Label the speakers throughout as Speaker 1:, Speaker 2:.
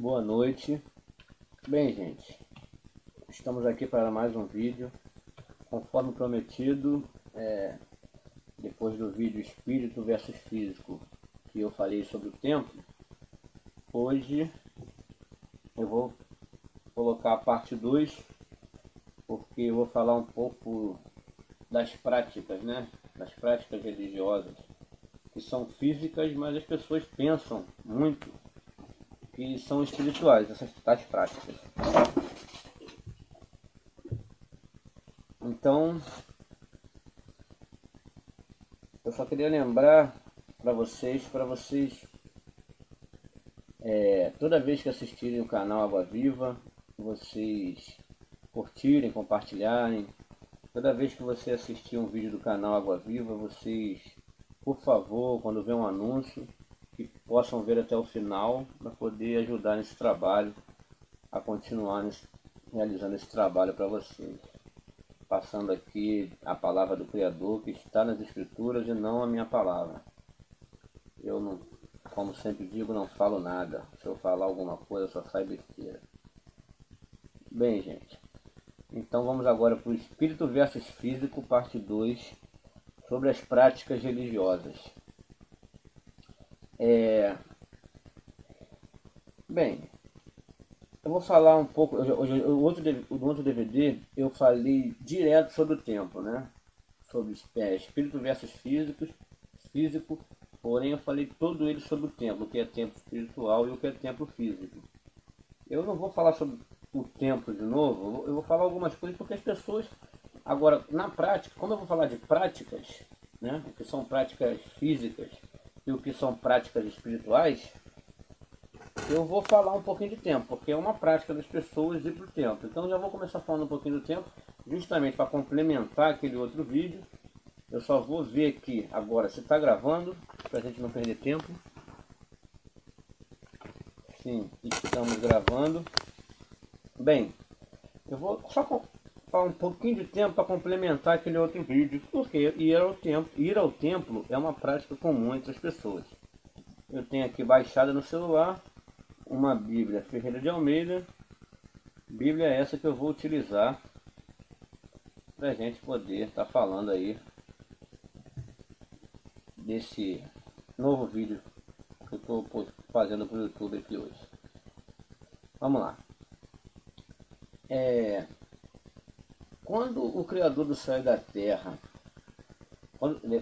Speaker 1: Boa noite. Bem, gente, estamos aqui para mais um vídeo. Conforme prometido, depois do vídeo Espírito versus Físico, que eu falei sobre o tempo, hoje eu vou colocar a parte 2, porque eu vou falar um pouco das práticas, né? Das práticas religiosas, que são físicas, mas as pessoas pensam muito que são espirituais, essas tais práticas. Então, eu só queria lembrar para vocês, toda vez que assistirem o canal Água Viva, vocês curtirem, compartilharem. Toda vez que você assistir um vídeo do canal Água Viva, vocês, por favor, quando vê um anúncio, que possam ver até o final, para poder ajudar nesse trabalho, a continuar realizando esse trabalho para vocês. Passando aqui a palavra do Criador, que está nas Escrituras, e não a minha palavra. Eu não, como sempre digo, não falo nada. Se eu falar alguma coisa, só sai besteira. Bem, gente, então vamos agora para o Espírito versus Físico, parte 2, sobre as práticas religiosas. Bem, eu vou falar um pouco. No outro DVD eu falei direto sobre o tempo, né? Sobre espírito versus físico, porém eu falei todo ele sobre o tempo, o que é tempo espiritual e o que é tempo físico. Eu não vou falar sobre o tempo de novo, eu vou falar algumas coisas porque as pessoas, agora na prática, como eu vou falar de práticas, né? O que são práticas físicas e o que são práticas espirituais, eu vou falar um pouquinho de tempo, porque é uma prática das pessoas ir para o tempo. Então já vou começar falando um pouquinho do tempo, justamente para complementar aquele outro vídeo. Eu só vou ver aqui agora se está gravando, para a gente não perder tempo. Sim, estamos gravando. Bem, eu vou só falar um pouquinho de tempo para complementar aquele outro vídeo, porque ir ao templo é uma prática comum entre as pessoas. Eu tenho aqui baixada no celular uma Bíblia Ferreira de Almeida. Bíblia é essa que eu vou utilizar para a gente poder estar falando aí desse novo vídeo que eu estou fazendo para o YouTube aqui hoje. Vamos lá. Quando o Criador do céu e da terra,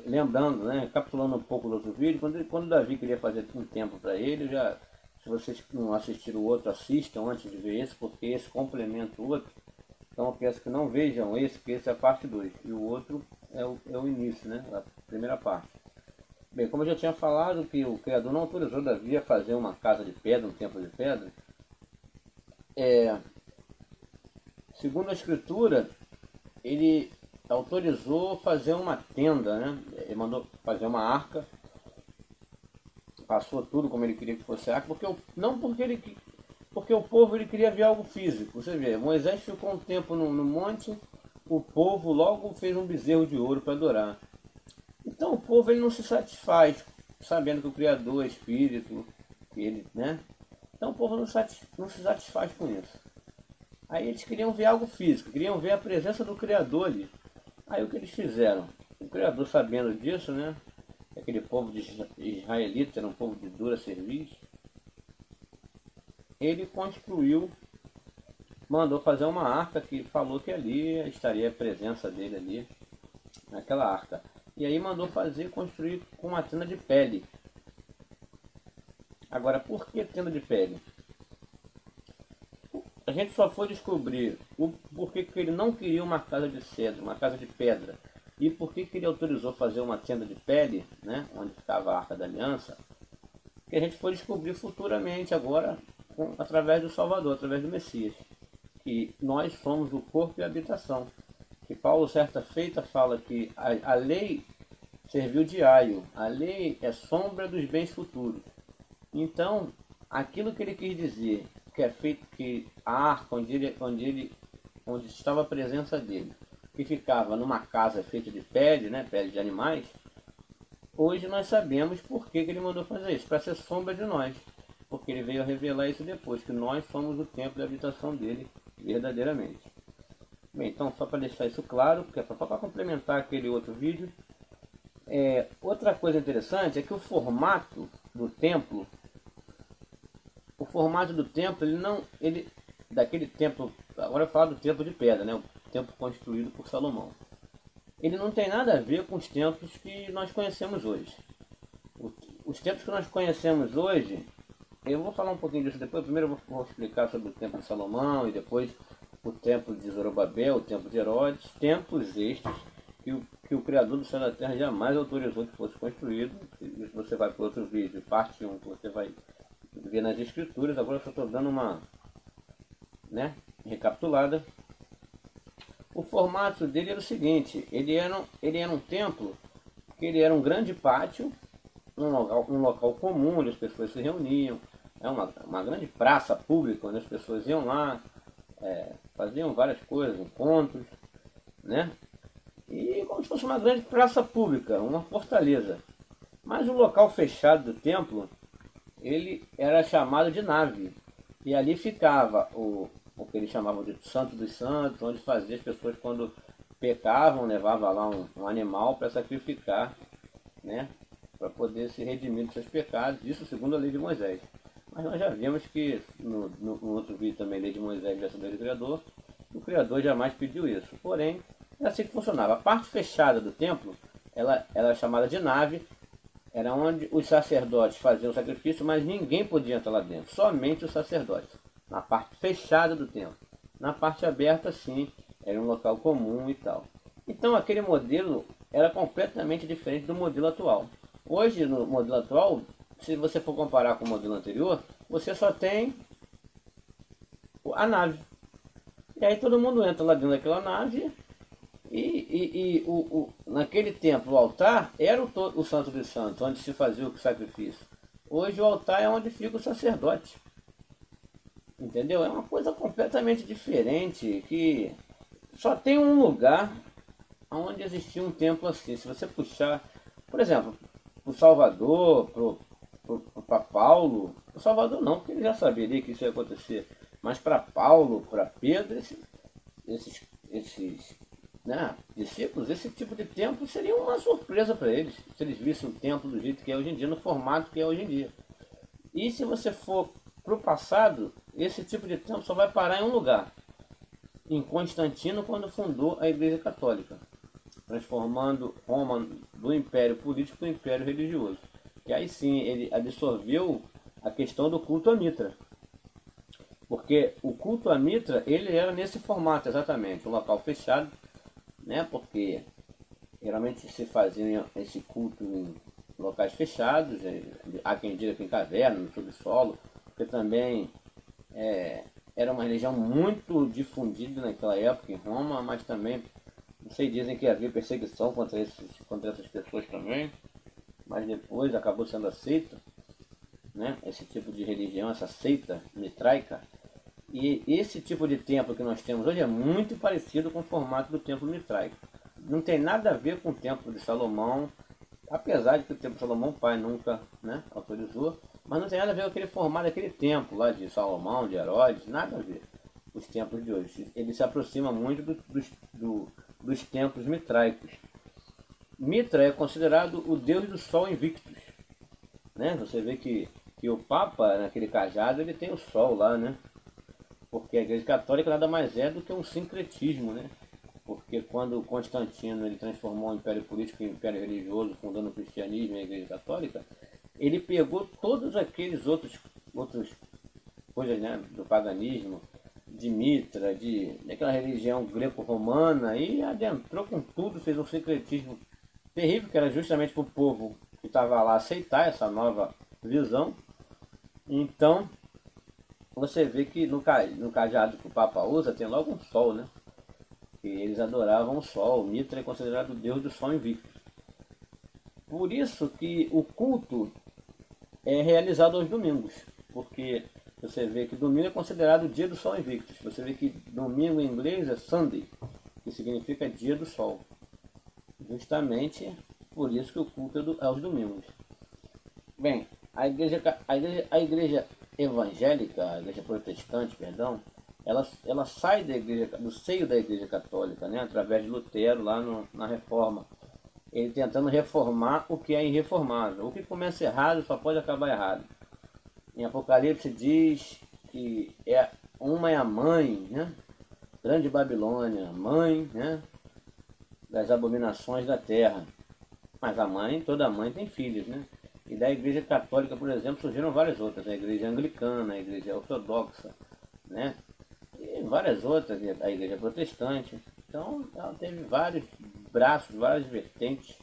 Speaker 1: lembrando, né, capitulando um pouco do outro vídeo, quando Davi queria fazer um templo para ele, se vocês não assistiram o outro, assistam antes de ver esse, porque esse complementa o outro. Então eu peço que não vejam esse, porque esse é a parte 2. E o outro é o início, né? A primeira parte. Bem, como eu já tinha falado, que o Criador não autorizou Davi a fazer uma casa de pedra, um templo de pedra. Segundo a Escritura, ele autorizou fazer uma tenda, né? Ele mandou fazer uma arca. Passou tudo como ele queria que fosse arca, porque o povo ele queria ver algo físico. Você vê, Moisés ficou um tempo no monte, o povo logo fez um bezerro de ouro para adorar. Então o povo ele não se satisfaz, sabendo que o Criador é Espírito, que ele, né? Então o povo não se satisfaz com isso. Aí eles queriam ver algo físico, queriam ver a presença do Criador ali. Aí o que eles fizeram? O Criador, sabendo disso, né? Aquele povo de israelita era um povo de dura cerviz. Ele construiu, mandou fazer uma arca que falou que ali estaria a presença dele ali, naquela arca. E aí mandou construir com uma tenda de pele. Agora, por que tenda de pele? A gente só foi descobrir o porquê que ele não queria uma casa de cedro, uma casa de pedra. E por que ele autorizou fazer uma tenda de pele, né, onde ficava a Arca da Aliança, que a gente foi descobrir futuramente agora, através do Salvador, através do Messias. Que nós somos o corpo e a habitação. Que Paulo, certa feita, fala que a lei serviu de aio, a lei é sombra dos bens futuros. Então, aquilo que ele quis dizer, que é feito que a arca, onde estava a presença dele, que ficava numa casa feita de pele, né, pele de animais, hoje nós sabemos por que ele mandou fazer isso, para ser sombra de nós. porque ele veio a revelar isso depois, que nós somos o templo de habitação dele verdadeiramente. Bem, então só para deixar isso claro, porque é só para complementar aquele outro vídeo. Outra coisa interessante é que o formato do templo, daquele templo, agora eu falo do templo de pedra, né, o templo construído por Salomão, ele não tem nada a ver com os templos que nós conhecemos hoje. Os templos que nós conhecemos hoje, eu vou falar um pouquinho disso depois. Primeiro eu vou explicar sobre o templo de Salomão e depois o templo de Zorobabel, o templo de Herodes, templos estes que o Criador do céu e da terra jamais autorizou que fosse construído. Isso você vai para outro vídeo, parte 1, que você vai ver nas escrituras. Agora eu só estou dando uma recapitulada. O formato dele era o seguinte: ele era um templo, que ele era um grande pátio, um local comum onde as pessoas se reuniam, uma grande praça pública onde as pessoas iam lá, faziam várias coisas, encontros, né? E como se fosse uma grande praça pública, uma fortaleza. Mas o local fechado do templo, ele era chamado de nave, e ali ficava o que eles chamavam de Santo dos Santos, onde fazia as pessoas, quando pecavam, levavam lá um animal para sacrificar, né, para poder se redimir dos seus pecados, isso segundo a lei de Moisés. Mas nós já vimos que no outro vídeo também, lei de Moisés versus lei do Criador, o Criador jamais pediu isso. Porém, é assim que funcionava. A parte fechada do templo, ela era chamada de nave, era onde os sacerdotes faziam o sacrifício, mas ninguém podia entrar lá dentro, somente os sacerdotes, na parte fechada do templo. Na parte aberta, sim, era um local comum e tal. Então aquele modelo era completamente diferente do modelo atual. Hoje, no modelo atual, se você for comparar com o modelo anterior, você só tem a nave. E aí todo mundo entra lá dentro daquela nave, naquele tempo o altar era o Santo dos Santos, onde se fazia o sacrifício. Hoje o altar é onde fica o sacerdote. Entendeu? É uma coisa completamente diferente, que só tem um lugar onde existia um templo assim. Se você puxar, por exemplo, o Salvador, para Paulo, o Salvador não, porque ele já saberia que isso ia acontecer, mas para Paulo, para Pedro, esses discípulos, esse tipo de templo seria uma surpresa para eles, se eles vissem o templo do jeito que é hoje em dia, no formato que é hoje em dia. E se você for para o passado, esse tipo de templo só vai parar em um lugar, em Constantino, quando fundou a Igreja Católica, transformando Roma do império político para o império religioso. Que aí sim ele absorveu a questão do culto a Mitra. Porque o culto a Mitra, ele era nesse formato exatamente, um local fechado, né? Porque geralmente se fazia esse culto em locais fechados, há quem diga que em caverna, no subsolo, porque também era uma religião muito difundida naquela época em Roma, mas também, não sei, dizem que havia perseguição contra essas pessoas também, mas depois acabou sendo aceito, né, esse tipo de religião, essa seita mitraica. E esse tipo de templo que nós temos hoje é muito parecido com o formato do templo mitraico. Não tem nada a ver com o templo de Salomão, apesar de que o templo de Salomão, o pai nunca, né, autorizou, mas não tem nada a ver com aquele formato daquele templo lá de Salomão, de Herodes, nada a ver com os templos de hoje. Ele se aproxima muito dos templos mitraicos. Mitra é considerado o deus do sol invictus, né? Você vê que o Papa, naquele cajado, ele tem o sol lá, né? Porque a Igreja Católica nada mais é do que um sincretismo, né? Porque quando Constantino ele transformou o Império Político em Império Religioso, fundando o cristianismo e a Igreja Católica, ele pegou todos aqueles outros coisas, né, do paganismo, de Mitra, daquela religião greco-romana, e adentrou com tudo, fez um sincretismo terrível, que era justamente para o povo que estava lá aceitar essa nova visão. Então, você vê que no cajado que o Papa usa tem logo um sol, né? E eles adoravam o sol. Mitra é considerado o deus do sol invicto. Por isso que o culto é realizado aos domingos, porque você vê que domingo é considerado o dia do sol invictus. Você vê que domingo em inglês é Sunday, que significa dia do sol. Justamente por isso que o culto é aos domingos. Bem, a igreja evangélica, a igreja protestante, perdão, ela sai da igreja, do seio da igreja católica, né, através de Lutero lá na Reforma. Ele tentando reformar o que é irreformável. O que começa errado só pode acabar errado. Em Apocalipse diz que uma é a mãe, né, grande Babilônia, mãe, né, das abominações da terra. Mas toda mãe tem filhos, né? E da igreja católica, por exemplo, surgiram várias outras. A igreja anglicana, a igreja ortodoxa, né? E várias outras, a igreja protestante. Então, ela teve vários braços, várias vertentes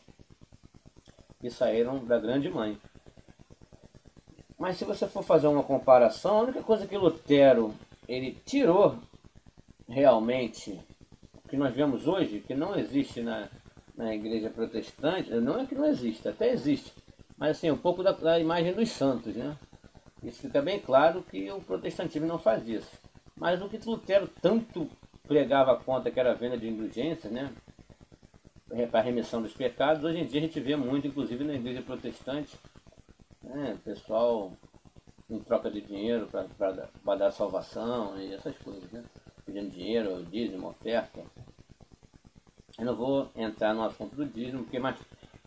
Speaker 1: que saíram da grande mãe. Mas se você for fazer uma comparação, a única coisa que Lutero ele tirou realmente, que nós vemos hoje, que não existe na igreja protestante, não é que não existe, até existe, mas assim, um pouco da imagem dos santos, né? Isso fica bem claro que o protestantismo não faz isso. Mas o que Lutero tanto pregava contra, que era a venda de indulgências, né? Para a remissão dos pecados, hoje em dia a gente vê muito, inclusive na igreja protestante, né? Pessoal em troca de dinheiro para dar salvação e essas coisas, né? Pedindo dinheiro, dízimo, oferta. Eu não vou entrar no assunto do dízimo, porque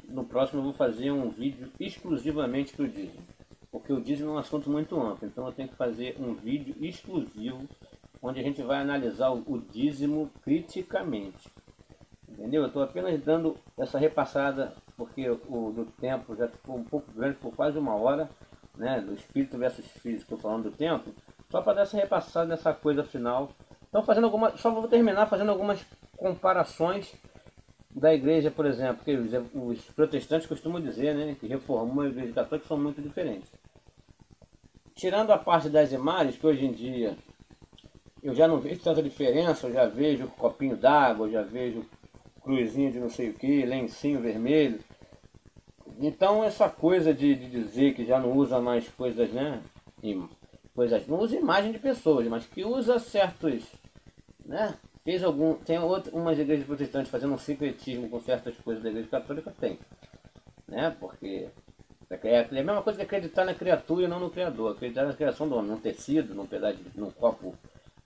Speaker 1: no próximo eu vou fazer um vídeo exclusivamente para o dízimo. Porque o dízimo é um assunto muito amplo, então eu tenho que fazer um vídeo exclusivo, onde a gente vai analisar o dízimo criticamente. Entendeu? Eu estou apenas dando essa repassada, porque do tempo já ficou um pouco grande, por quase uma hora, né? Do espírito versus físico, estou falando do tempo, só para dar essa repassada nessa coisa final. Então só vou terminar fazendo algumas comparações da igreja, por exemplo, que os protestantes costumam dizer, né, que reformou a igreja católica, são muito diferentes. Tirando a parte das imagens, que hoje em dia eu já não vejo tanta diferença, eu já vejo copinho d'água, eu já vejo cruzinho de não sei o que, lencinho vermelho. Então essa coisa de dizer que já não usa mais coisas, né, não usa imagem de pessoas, mas que usa certos, né, tem umas igrejas protestantes fazendo um sincretismo com certas coisas da igreja católica, tem, né, porque é a mesma coisa que acreditar na criatura e não no criador, acreditar na criação do homem, num tecido, num copo,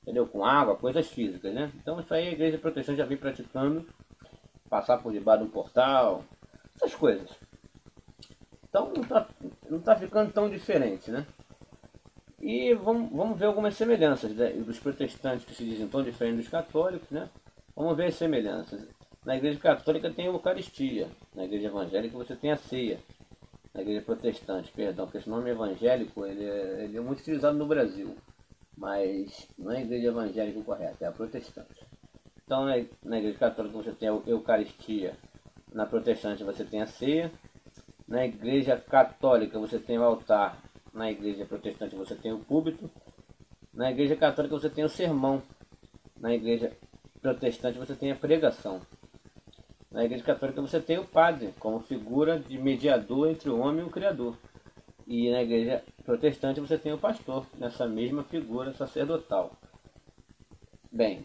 Speaker 1: entendeu, com água, coisas físicas, né. Então isso aí a igreja protestante já vem praticando, passar por debaixo de um portal, essas coisas. Então não tá ficando tão diferente, né. E vamos ver algumas semelhanças dos protestantes que se dizem tão diferentes dos católicos, né? Vamos ver as semelhanças. Na igreja católica tem a Eucaristia, na igreja evangélica você tem a ceia. Na igreja protestante, perdão, porque esse nome evangélico ele é muito utilizado no Brasil, mas não é a igreja evangélica correta, é a protestante. Então na igreja católica você tem a Eucaristia, na protestante você tem a ceia, na igreja católica você tem o altar, na igreja protestante você tem o púlpito, na igreja católica você tem o sermão, na igreja protestante você tem a pregação, na igreja católica você tem o padre como figura de mediador entre o homem e o Criador, e na igreja protestante você tem o pastor, nessa mesma figura sacerdotal. Bem,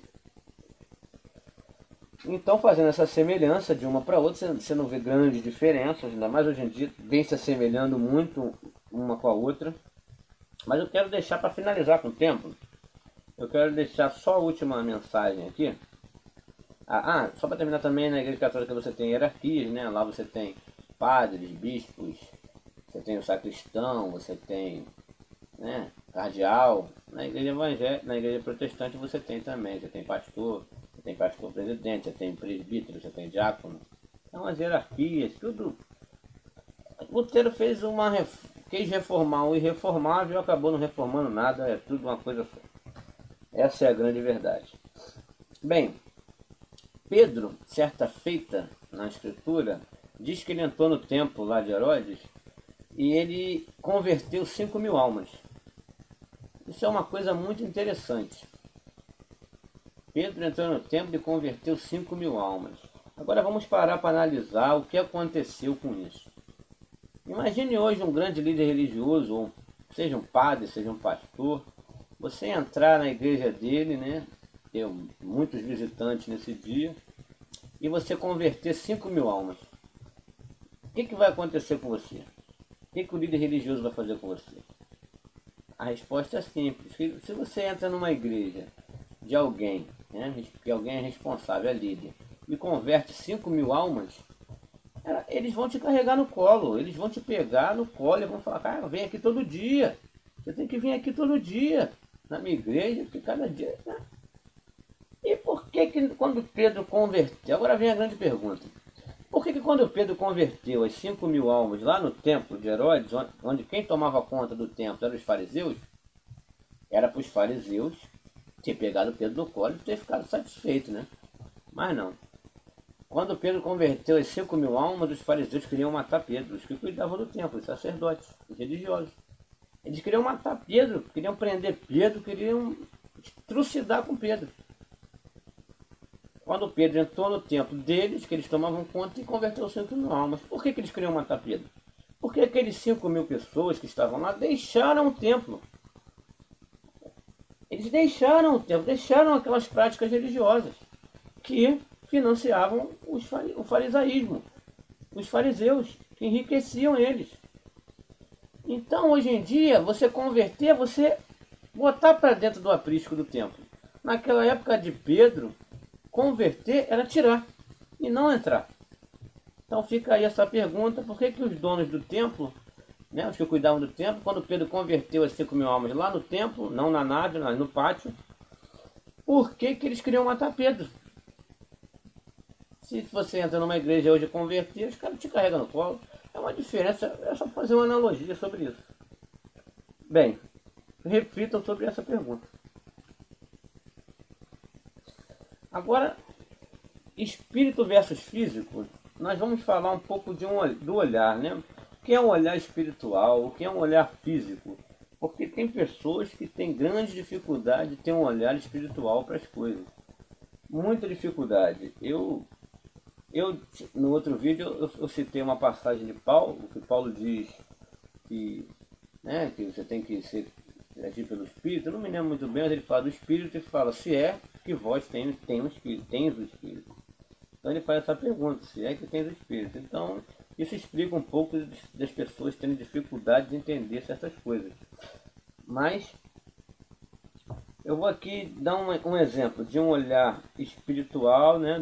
Speaker 1: então fazendo essa semelhança de uma para outra, você não vê grandes diferenças, ainda mais hoje em dia, vem se assemelhando muito uma com a outra. Mas eu quero deixar para finalizar com o tempo, eu quero deixar só a última mensagem aqui. Só para terminar também, na igreja católica você tem hierarquias, né? Lá você tem padres, bispos, você tem o sacristão, você tem, né, cardeal. Na igreja evangélica, na igreja protestante você tem também, você tem pastor presidente, você tem presbítero, você tem diácono. São as hierarquias, tudo. Lutero quis reformar o irreformável e acabou não reformando nada, é tudo uma coisa só. Essa é a grande verdade. Bem, Pedro, certa feita na escritura, diz que ele entrou no templo lá de Herodes e ele converteu 5.000 almas. Isso é uma coisa muito interessante. Pedro entrou no templo e converteu 5.000 almas. Agora vamos parar para analisar o que aconteceu com isso. Imagine hoje um grande líder religioso, ou seja um padre, seja um pastor, você entrar na igreja dele, né, ter muitos visitantes nesse dia, e você converter 5.000 almas. O que vai acontecer com você? O que o líder religioso vai fazer com você? A resposta é simples. Se você entra numa igreja de alguém, né, que alguém é responsável, é líder, e converte 5.000 almas, eles vão te carregar no colo, eles vão te pegar no colo e vão falar, cara, vem aqui todo dia. Você tem que vir aqui todo dia na minha igreja, porque cada dia... Né? E por que quando Pedro converteu... Agora vem a grande pergunta. Por que quando Pedro converteu as 5.000 almas lá no templo de Herodes, onde quem tomava conta do templo eram os fariseus, era para os fariseus ter pegado Pedro no colo e ter ficado satisfeito, né? Mas não. Quando Pedro converteu as 5.000 almas, os fariseus queriam matar Pedro, os que cuidavam do templo, os sacerdotes, os religiosos. Eles queriam matar Pedro, queriam prender Pedro, queriam trucidar com Pedro. Quando Pedro entrou no templo deles, que eles tomavam conta e converteu 5.000 almas. Por que eles queriam matar Pedro? Porque aqueles 5.000 pessoas que estavam lá deixaram o templo. Eles deixaram o templo, deixaram aquelas práticas religiosas que financiavam o farisaísmo, os fariseus, que enriqueciam eles. Então, hoje em dia, você converter, você botar para dentro do aprisco do templo. Naquela época de Pedro, converter era tirar e não entrar. Então fica aí essa pergunta, por que os donos do templo, né, os que cuidavam do templo, quando Pedro converteu as 5.000 almas lá no templo, não na nave, mas no pátio, por que eles queriam matar Pedro? Se você entra numa igreja hoje e converter, os caras te carregam no colo. É uma diferença, é só fazer uma analogia sobre isso. Bem, reflitam sobre essa pergunta. Agora, espírito versus físico, nós vamos falar um pouco do olhar, né? O que é um olhar espiritual, o que é um olhar físico? Porque tem pessoas que têm grande dificuldade de ter um olhar espiritual para as coisas. Muita dificuldade. Eu no outro vídeo, eu citei uma passagem de Paulo, que Paulo diz que, né, que você tem que ser agir pelo Espírito. Eu não me lembro muito bem, mas ele fala do Espírito e fala, se é que vós tens o Espírito. Então ele faz essa pergunta, se é que tens o Espírito. Então isso explica um pouco das pessoas terem dificuldade de entender certas coisas. Mas eu vou aqui dar um exemplo de um olhar espiritual, né,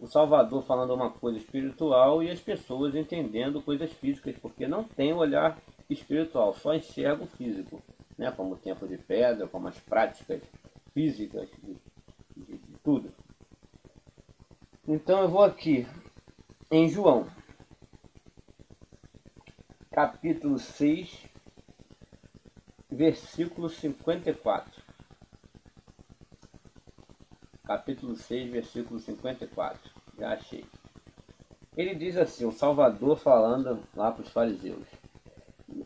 Speaker 1: o Salvador falando uma coisa espiritual e as pessoas entendendo coisas físicas, porque não tem olhar espiritual, só enxerga o físico, né? Como o templo de pedra, como as práticas físicas de tudo. Então eu vou aqui em João, capítulo 6, versículo 54. Capítulo 6, versículo 54. Já achei. Ele diz assim, o Salvador falando lá para os fariseus.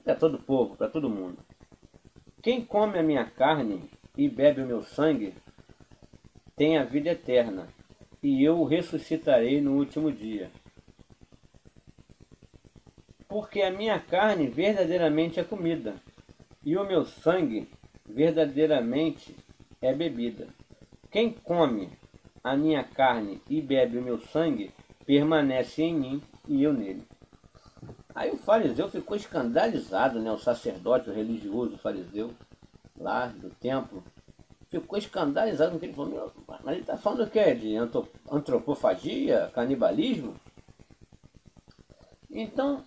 Speaker 1: Para todo o povo, para todo mundo. Quem come a minha carne e bebe o meu sangue, tem a vida eterna, e eu o ressuscitarei no último dia. Porque a minha carne verdadeiramente é comida, e o meu sangue verdadeiramente é bebida. Quem come a minha carne e bebe o meu sangue, permanece em mim e eu nele. Aí o fariseu ficou escandalizado, né? O sacerdote, o religioso, o fariseu, lá do templo, ficou escandalizado com o que ele falou. Mas ele está falando o quê? De antropofagia, canibalismo? Então,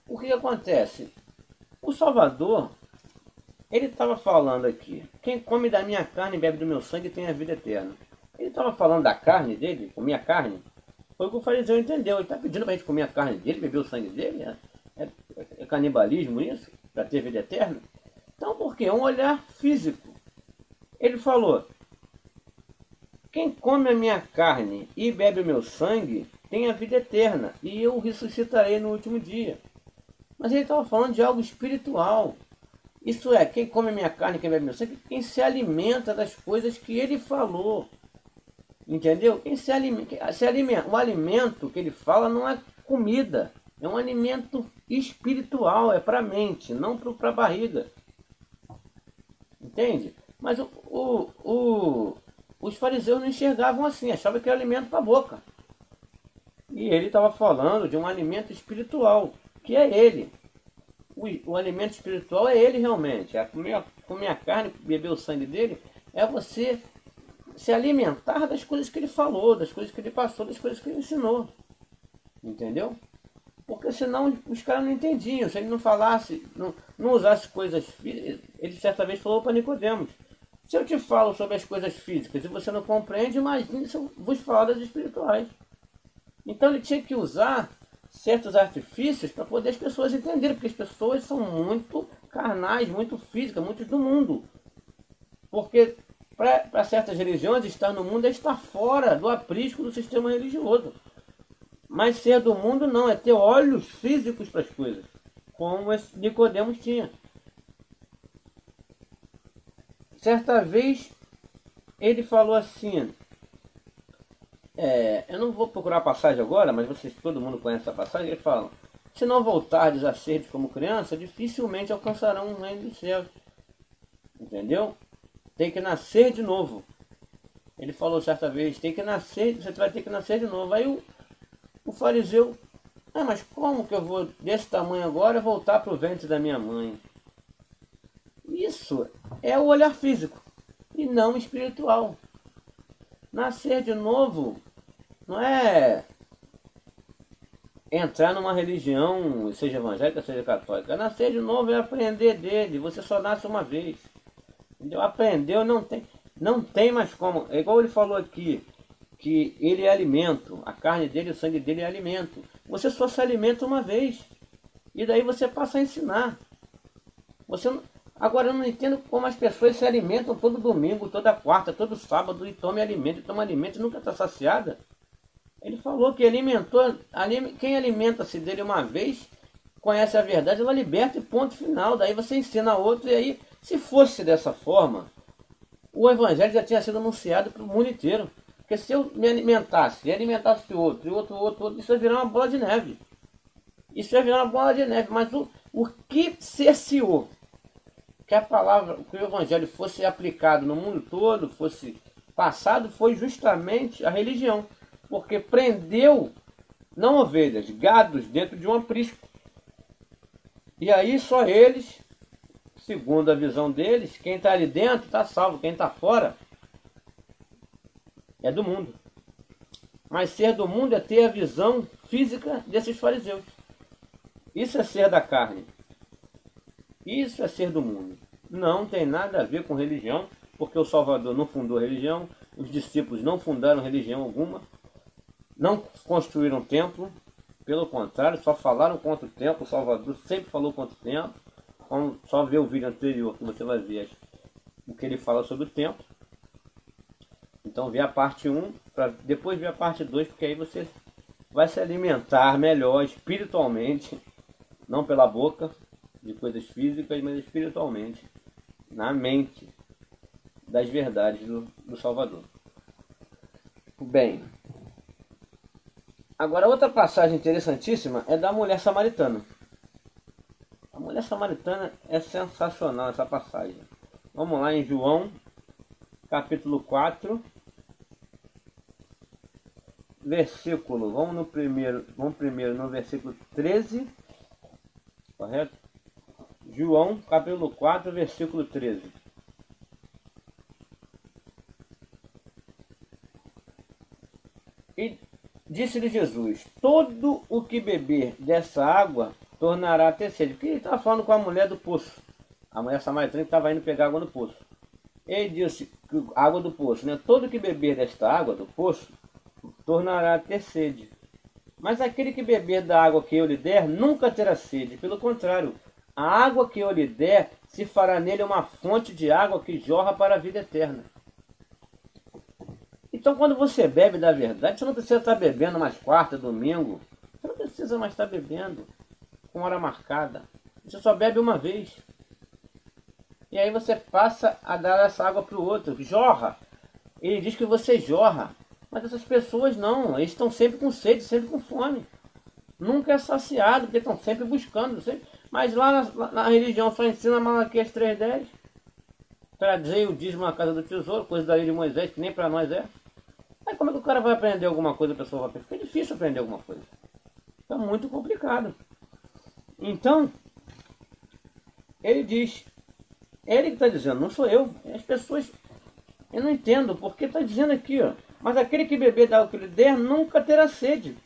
Speaker 1: o que acontece? O Salvador, ele estava falando aqui, quem come da minha carne e bebe do meu sangue tem a vida eterna. Ele estava falando da carne dele, comer a carne. Foi o que o fariseu entendeu. Ele está pedindo para a gente comer a carne dele, beber o sangue dele. É canibalismo isso? Para ter vida eterna? Então por quê? É um olhar físico. Ele falou, quem come a minha carne e bebe o meu sangue tem a vida eterna, e eu o ressuscitarei no último dia. Mas ele estava falando de algo espiritual. Isso é, quem come a minha carne, quem bebe meu sangue, quem se alimenta das coisas que ele falou. Entendeu? Quem se alimenta, o alimento que ele fala não é comida, é um alimento espiritual, é para a mente, não para a barriga. Entende? Mas os fariseus não enxergavam assim, achavam que era alimento para a boca. E ele estava falando de um alimento espiritual, que é ele. o alimento espiritual é ele realmente. É comer a carne, beber o sangue dele, é você se alimentar das coisas que ele falou, das coisas que ele passou, das coisas que ele ensinou. Entendeu? Porque senão os caras não entendiam. Se ele não falasse, não usasse coisas físicas. Ele certa vez falou para Nicodemos: se eu te falo sobre as coisas físicas e você não compreende, imagine se eu vos falar das espirituais. Então ele tinha que usar certos artifícios para poder as pessoas entenderem, porque as pessoas são muito carnais, muito físicas, muito do mundo. Porque para certas religiões, estar no mundo é estar fora do aprisco do sistema religioso. Mas ser do mundo não, é ter olhos físicos para as coisas, como esse Nicodemos tinha. Certa vez ele falou assim, eu não vou procurar a passagem agora, mas vocês, todo mundo conhece essa passagem. Ele fala: se não voltardes a ser como criança, dificilmente alcançarão o reino dos céus. Entendeu? Tem que nascer de novo. Ele falou certa vez: tem que nascer, você vai ter que nascer de novo. Aí o fariseu: mas como que eu vou desse tamanho agora voltar para o ventre da minha mãe? Isso é o olhar físico e não espiritual. Nascer de novo não é entrar numa religião, seja evangélica, seja católica. Nascer de novo é aprender dele. Você só nasce uma vez. Entendeu? Aprendeu, não tem mais como. É igual ele falou aqui, que ele é alimento. A carne dele, o sangue dele é alimento. Você só se alimenta uma vez. E daí você passa a ensinar. Agora eu não entendo como as pessoas se alimentam todo domingo, toda quarta, todo sábado e tomam alimento e nunca está saciada. Ele falou que quem alimenta-se dele uma vez, conhece a verdade, ela liberta e ponto final. Daí você ensina a outro e aí, se fosse dessa forma, o evangelho já tinha sido anunciado para o mundo inteiro. Porque se eu me alimentasse e alimentasse outro, isso ia virar uma bola de neve. Isso ia virar uma bola de neve, mas o que cerceou que a palavra, que o evangelho fosse aplicado no mundo todo, fosse passado, foi justamente a religião. Porque prendeu, não ovelhas, gados dentro de um aprisco. E aí só eles, segundo a visão deles, quem está ali dentro está salvo, quem está fora é do mundo. Mas ser do mundo é ter a visão física desses fariseus. Isso é ser da carne. Isso é ser do mundo. Não tem nada a ver com religião, porque o Salvador não fundou religião, os discípulos não fundaram religião alguma, não construíram templo, pelo contrário, só falaram contra o templo. O Salvador sempre falou contra o templo. Só ver o vídeo anterior que você vai ver o que ele fala sobre o templo. Então vê a parte 1, para depois ver a parte 2, porque aí você vai se alimentar melhor espiritualmente, não pela boca, de coisas físicas, mas espiritualmente, na mente das verdades do Salvador. Bem, agora outra passagem interessantíssima é da mulher samaritana. A mulher samaritana é sensacional essa passagem. Vamos lá em João, capítulo 4, versículo, vamos primeiro no versículo 13, correto? João, capítulo 4, versículo 13. E disse-lhe Jesus: todo o que beber dessa água tornará a ter sede. Porque ele estava falando com a mulher do poço. A mulher samaritana que estava indo pegar água no poço. Ele disse que água do poço, né? Todo que beber desta água do poço tornará a ter sede. Mas aquele que beber da água que eu lhe der nunca terá sede. Pelo contrário, a água que eu lhe der se fará nele uma fonte de água que jorra para a vida eterna. Então quando você bebe da verdade, você não precisa estar bebendo mais quarta, domingo. Você não precisa mais estar bebendo com hora marcada. Você só bebe uma vez. E aí você passa a dar essa água para o outro. Jorra. Ele diz que você jorra. Mas essas pessoas não. Eles estão sempre com sede, sempre com fome. Nunca é saciado, porque estão sempre buscando. Mas lá na religião só ensina Malaquias 3:10. Trazei o dízimo na casa do tesouro, coisa da lei de Moisés, que nem para nós é. Aí como é que o cara vai aprender alguma coisa, a pessoa vai aprender? Fica difícil aprender alguma coisa. Está muito complicado. Então, Ele diz, ele que está dizendo, não sou eu. As pessoas, eu não entendo porque está dizendo aqui, ó. Mas aquele que beber da água que eu lhe der nunca terá sede.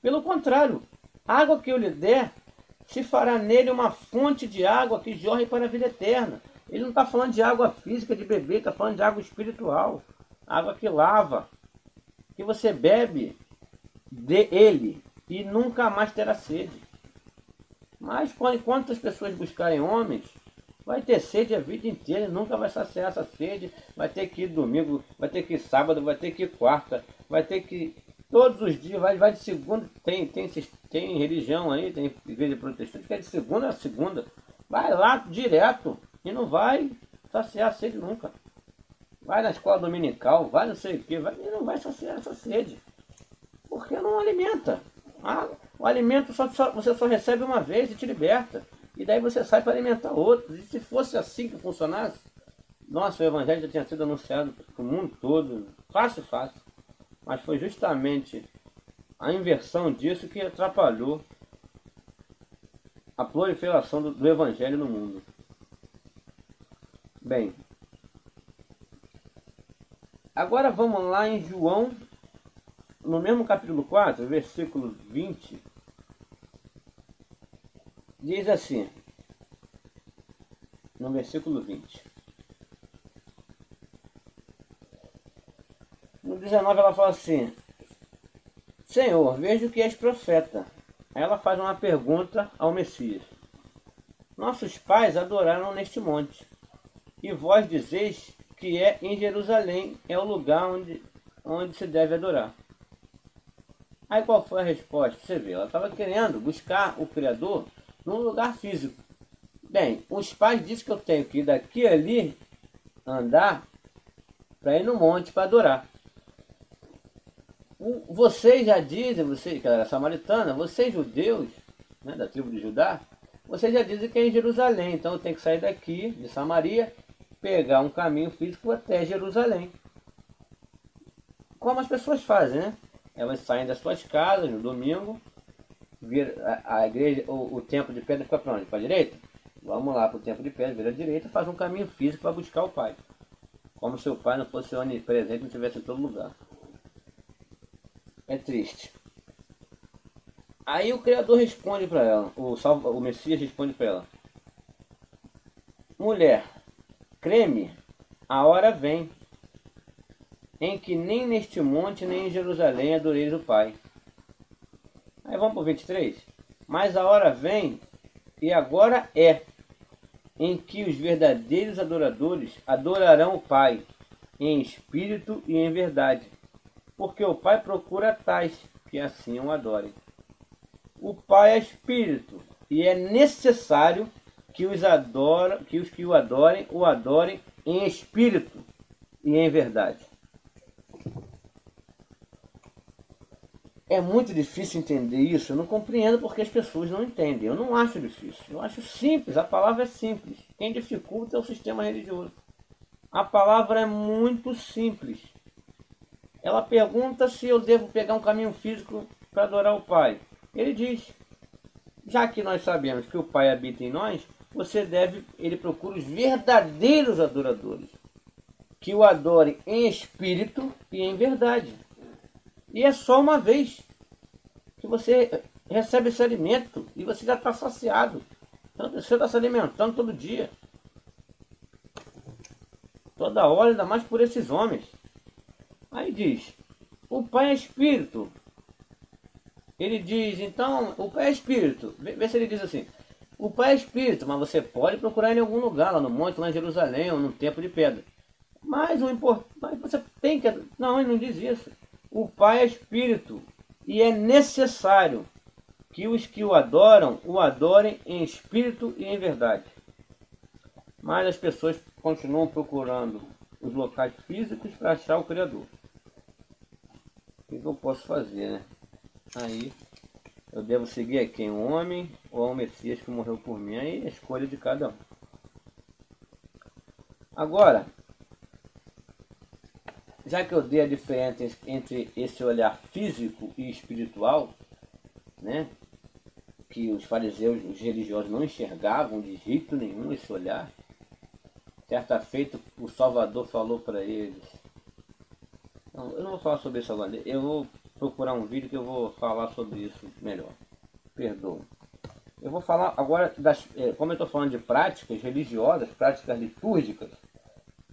Speaker 1: Pelo contrário, a água que eu lhe der se fará nele uma fonte de água que jorre para a vida eterna. Ele não está falando de água física de beber, está falando de água espiritual. Água que lava, que você bebe dele e nunca mais terá sede. Mas enquanto as pessoas buscarem homens, vai ter sede a vida inteira, nunca vai saciar essa sede. Vai ter que ir domingo, vai ter que ir sábado, vai ter que ir quarta, vai ter que ir todos os dias, vai de segunda. Tem religião aí, tem igreja protestante que é de segunda a segunda. Vai lá direto e não vai saciar a sede nunca. Vai na escola dominical, vai não sei o que, e não vai saciar essa sede. Porque não alimenta. O alimento você só recebe uma vez e te liberta. E daí você sai para alimentar outros. E se fosse assim que funcionasse, nossa, o evangelho já tinha sido anunciado para o mundo todo, fácil. Mas foi justamente a inversão disso que atrapalhou a proliferação do evangelho no mundo. Bem, agora vamos lá em João, no mesmo capítulo 4, versículo 20, diz assim, no versículo 20. No 19 ela fala assim, Senhor, vejo que és profeta. Aí ela faz uma pergunta ao Messias. Nossos pais adoraram neste monte, e vós dizeis que é em Jerusalém, é o lugar onde se deve adorar. Aí qual foi a resposta? Você vê, ela estava querendo buscar o Criador num lugar físico. Bem, os pais disseram que eu tenho que ir daqui a ali, andar, para ir no monte para adorar. Vocês já dizem, você que era samaritana, vocês judeus, né, da tribo de Judá, vocês já dizem que é em Jerusalém, então eu tenho que sair daqui, de Samaria, pegar um caminho físico até Jerusalém. Como as pessoas fazem, né? Elas saem das suas casas no domingo, a igreja, o templo de pedra fica para onde? Para a direita? Vamos lá para o templo de pedra, vira à direita, faz um caminho físico para buscar o Pai. Como se o Pai não fosse onipresente, não estivesse em todo lugar. É triste. Aí o Criador responde para ela, o Messias responde para ela: mulher, creme, a hora vem, em que nem neste monte nem em Jerusalém adoreis o Pai. Aí vamos para o 23. Mas a hora vem, e agora é, em que os verdadeiros adoradores adorarão o Pai, em espírito e em verdade. Porque o Pai procura tais que assim o adorem. O Pai é espírito, e é necessário que os que o adorem em espírito e em verdade. É muito difícil entender isso, eu não compreendo porque as pessoas não entendem. Eu não acho difícil, eu acho simples, a palavra é simples. Quem dificulta é o sistema religioso. A palavra é muito simples. Ela pergunta se eu devo pegar um caminho físico para adorar o Pai. Ele diz, já que nós sabemos que o Pai habita em nós, ele procura os verdadeiros adoradores, que o adorem em espírito e em verdade. E é só uma vez que você recebe esse alimento e você já está saciado. Então você está se alimentando todo dia, toda hora, ainda mais por esses homens. Aí diz, o Pai é espírito. Ele diz, então, o Pai é espírito. Vê se ele diz assim, o Pai é espírito, mas você pode procurar em algum lugar, lá no monte, lá em Jerusalém, ou no templo de pedra. Mas você tem que... Não, ele não diz isso. O Pai é espírito, e é necessário que os que o adorem em espírito e em verdade. Mas as pessoas continuam procurando os locais físicos para achar o Criador. O que eu posso fazer, né? Aí eu devo seguir a quem? Um homem ou ao Messias que morreu por mim? Aí é a escolha de cada um. Agora, já que eu dei a diferença entre esse olhar físico e espiritual, né? que os fariseus, os religiosos, não enxergavam de jeito nenhum esse olhar. Certa feita, o Salvador falou para eles. Não, eu não vou falar sobre isso agora. Eu vou procurar um vídeo que eu vou falar sobre isso melhor. Perdoa. Eu vou falar agora, como eu estou falando de práticas religiosas, práticas litúrgicas,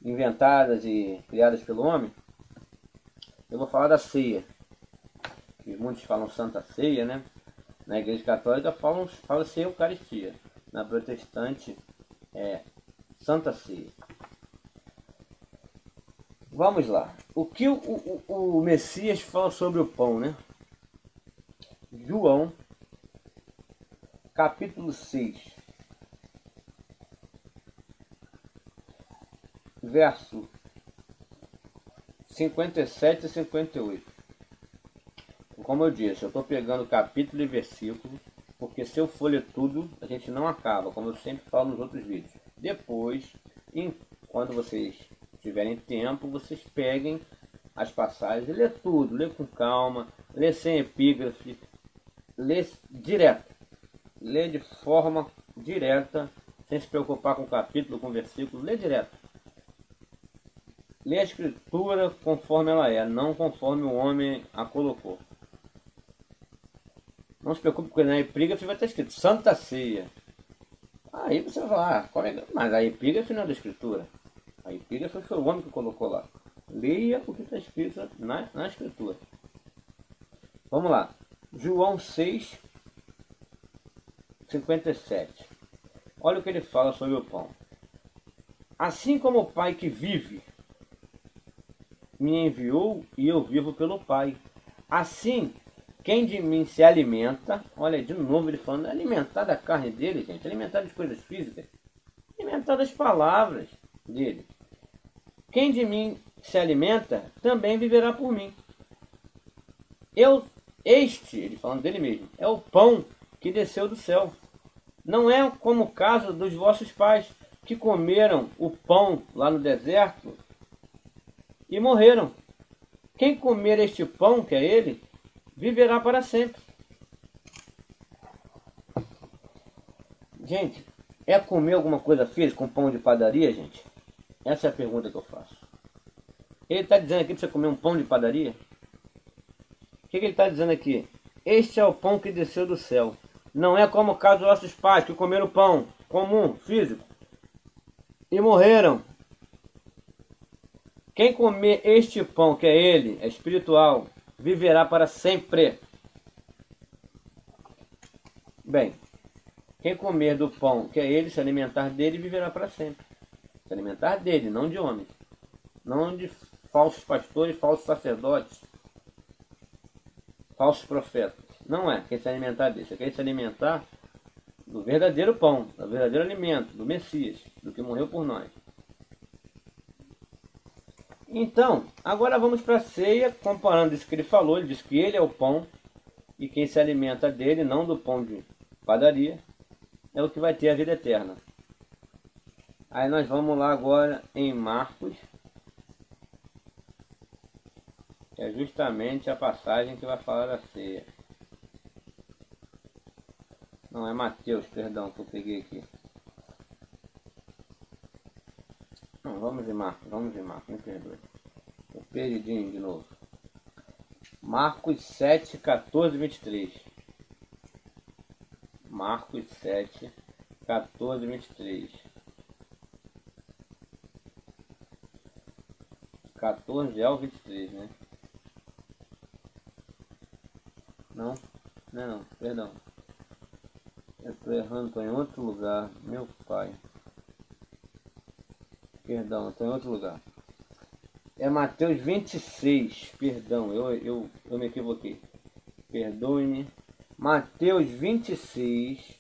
Speaker 1: inventadas e criadas pelo homem, eu vou falar da ceia. Que muitos falam Santa Ceia, né? Na Igreja Católica fala-se Eucaristia. Na Protestante é Santa Ceia. Vamos lá. O que o Messias fala sobre o pão, né? João, capítulo 6, verso 57 e 58. Como eu disse, eu estou pegando capítulo e versículo, porque se eu for ler tudo, a gente não acaba, como eu sempre falo nos outros vídeos. Depois, quando vocês tiverem tempo, vocês peguem as passagens e lê tudo, lê com calma, lê sem epígrafe, lê direto, lê de forma direta, sem se preocupar com capítulo, com versículo, lê direto. Lê a escritura conforme ela é, não conforme o homem a colocou. Não se preocupe, porque na epígrafe vai estar escrito Santa Ceia. Aí você vai falar, mas a epígrafe não é da escritura. A epígrafe foi o homem que colocou lá. Leia o que está escrito na escritura. Vamos lá. João 6, 57. Olha o que ele fala sobre o pão. Assim como o Pai que vive me enviou e eu vivo pelo Pai. Assim, quem de mim se alimenta, olha de novo ele falando, alimentar da carne dele, gente, alimentar das coisas físicas, alimentar das palavras dele. Quem de mim se alimenta, também viverá por mim. Ele falando dele mesmo, é o pão que desceu do céu. Não é como o caso dos vossos pais, que comeram o pão lá no deserto e morreram. Quem comer este pão, que é ele, viverá para sempre. Gente, é comer alguma coisa física com pão de padaria, gente? Essa é a pergunta que eu faço. Ele está dizendo aqui para você comer um pão de padaria? O que ele está dizendo aqui? Este é o pão que desceu do céu. Não é como o caso dos nossos pais, que comeram pão comum, físico, e morreram. Quem comer este pão, que é ele, é espiritual, viverá para sempre. Bem, quem comer do pão, que é ele, se alimentar dele, viverá para sempre. Se alimentar dele, não de homens. Não de falsos pastores, falsos sacerdotes, falsos profetas. Não é quem se alimentar dele. Você quer se alimentar do verdadeiro pão, do verdadeiro alimento, do Messias, do que morreu por nós. Então, agora vamos para a ceia, comparando isso que ele falou. Ele diz que ele é o pão, e quem se alimenta dele, não do pão de padaria, é o que vai ter a vida eterna. Aí nós vamos lá agora em Marcos, que é justamente a passagem que vai falar da ceia. Não, é Mateus, perdão, que eu peguei aqui. Não, vamos em Marcos, me perdoe. Estou perdidinho de novo. Marcos 7, 14 e 23. Marcos 7, 14 e 23. 14 ao 23, né? Não, não, perdão. Eu estou errando, estou em outro lugar. Meu pai. Perdão, estou em outro lugar. É Mateus 26. Perdão, eu me equivoquei. Perdoe-me. Mateus 26.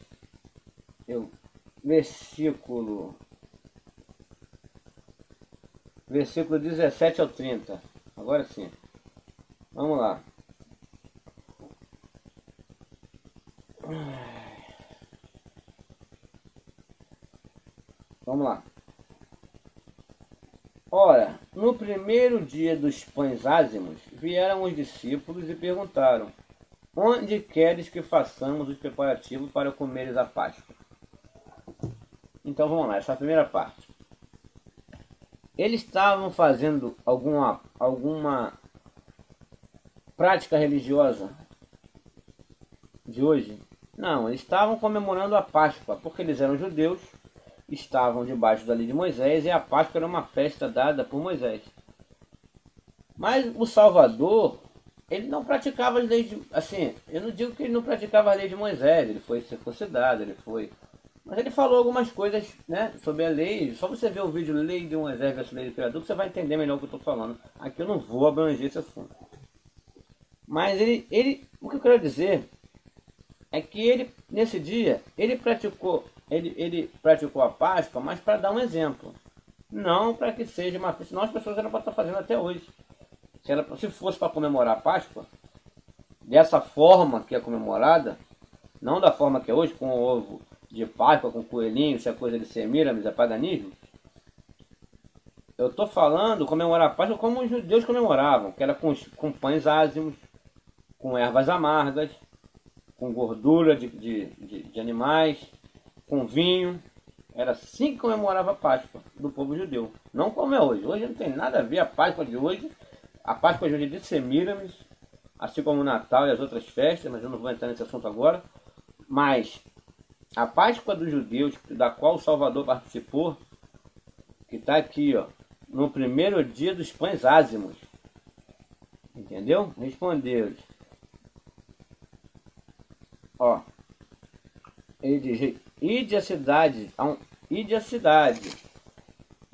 Speaker 1: Versículo 17 ao 30. Agora sim. Vamos lá. Vamos lá. Ora, no primeiro dia dos pães ázimos, vieram os discípulos e perguntaram: onde queres que façamos os preparativos para comeres a Páscoa? Então vamos lá, essa é a primeira parte. Eles estavam fazendo alguma prática religiosa de hoje? Não, eles estavam comemorando a Páscoa, porque eles eram judeus, estavam debaixo da lei de Moisés, e a Páscoa era uma festa dada por Moisés. Mas o Salvador, ele não praticava as leis de... Assim, eu não digo que ele não praticava a lei de Moisés, ele foi circuncidado, ele foi... Mas ele falou algumas coisas, né, sobre a lei. Só você ver o vídeo Lei de Moisés versus Lei do Criador, que você vai entender melhor o que eu estou falando. Aqui eu não vou abranger esse assunto. Mas o que eu quero dizer é que ele, nesse dia, ele praticou a Páscoa, mas para dar um exemplo. Não para que seja uma festa, senão as pessoas eram para estar fazendo até hoje. Se fosse para comemorar a Páscoa, dessa forma que é comemorada, não da forma que é hoje, com o ovo de Páscoa, com coelhinho, se é coisa de Semiramis, é paganismo. Eu estou falando comemorar a Páscoa como os judeus comemoravam, que era com pães ázimos, com ervas amargas, com gordura de animais, com vinho. Era assim que comemorava a Páscoa do povo judeu. Não como é hoje. Hoje não tem nada a ver a Páscoa de hoje. A Páscoa de hoje é de Semiramis, assim como o Natal e as outras festas, mas eu não vou entrar nesse assunto agora. Mas a Páscoa dos judeus, da qual o Salvador participou, que está aqui, ó, no primeiro dia dos pães ázimos. Entendeu? Respondeu-lhes. Ó, ele diz: ide a cidade.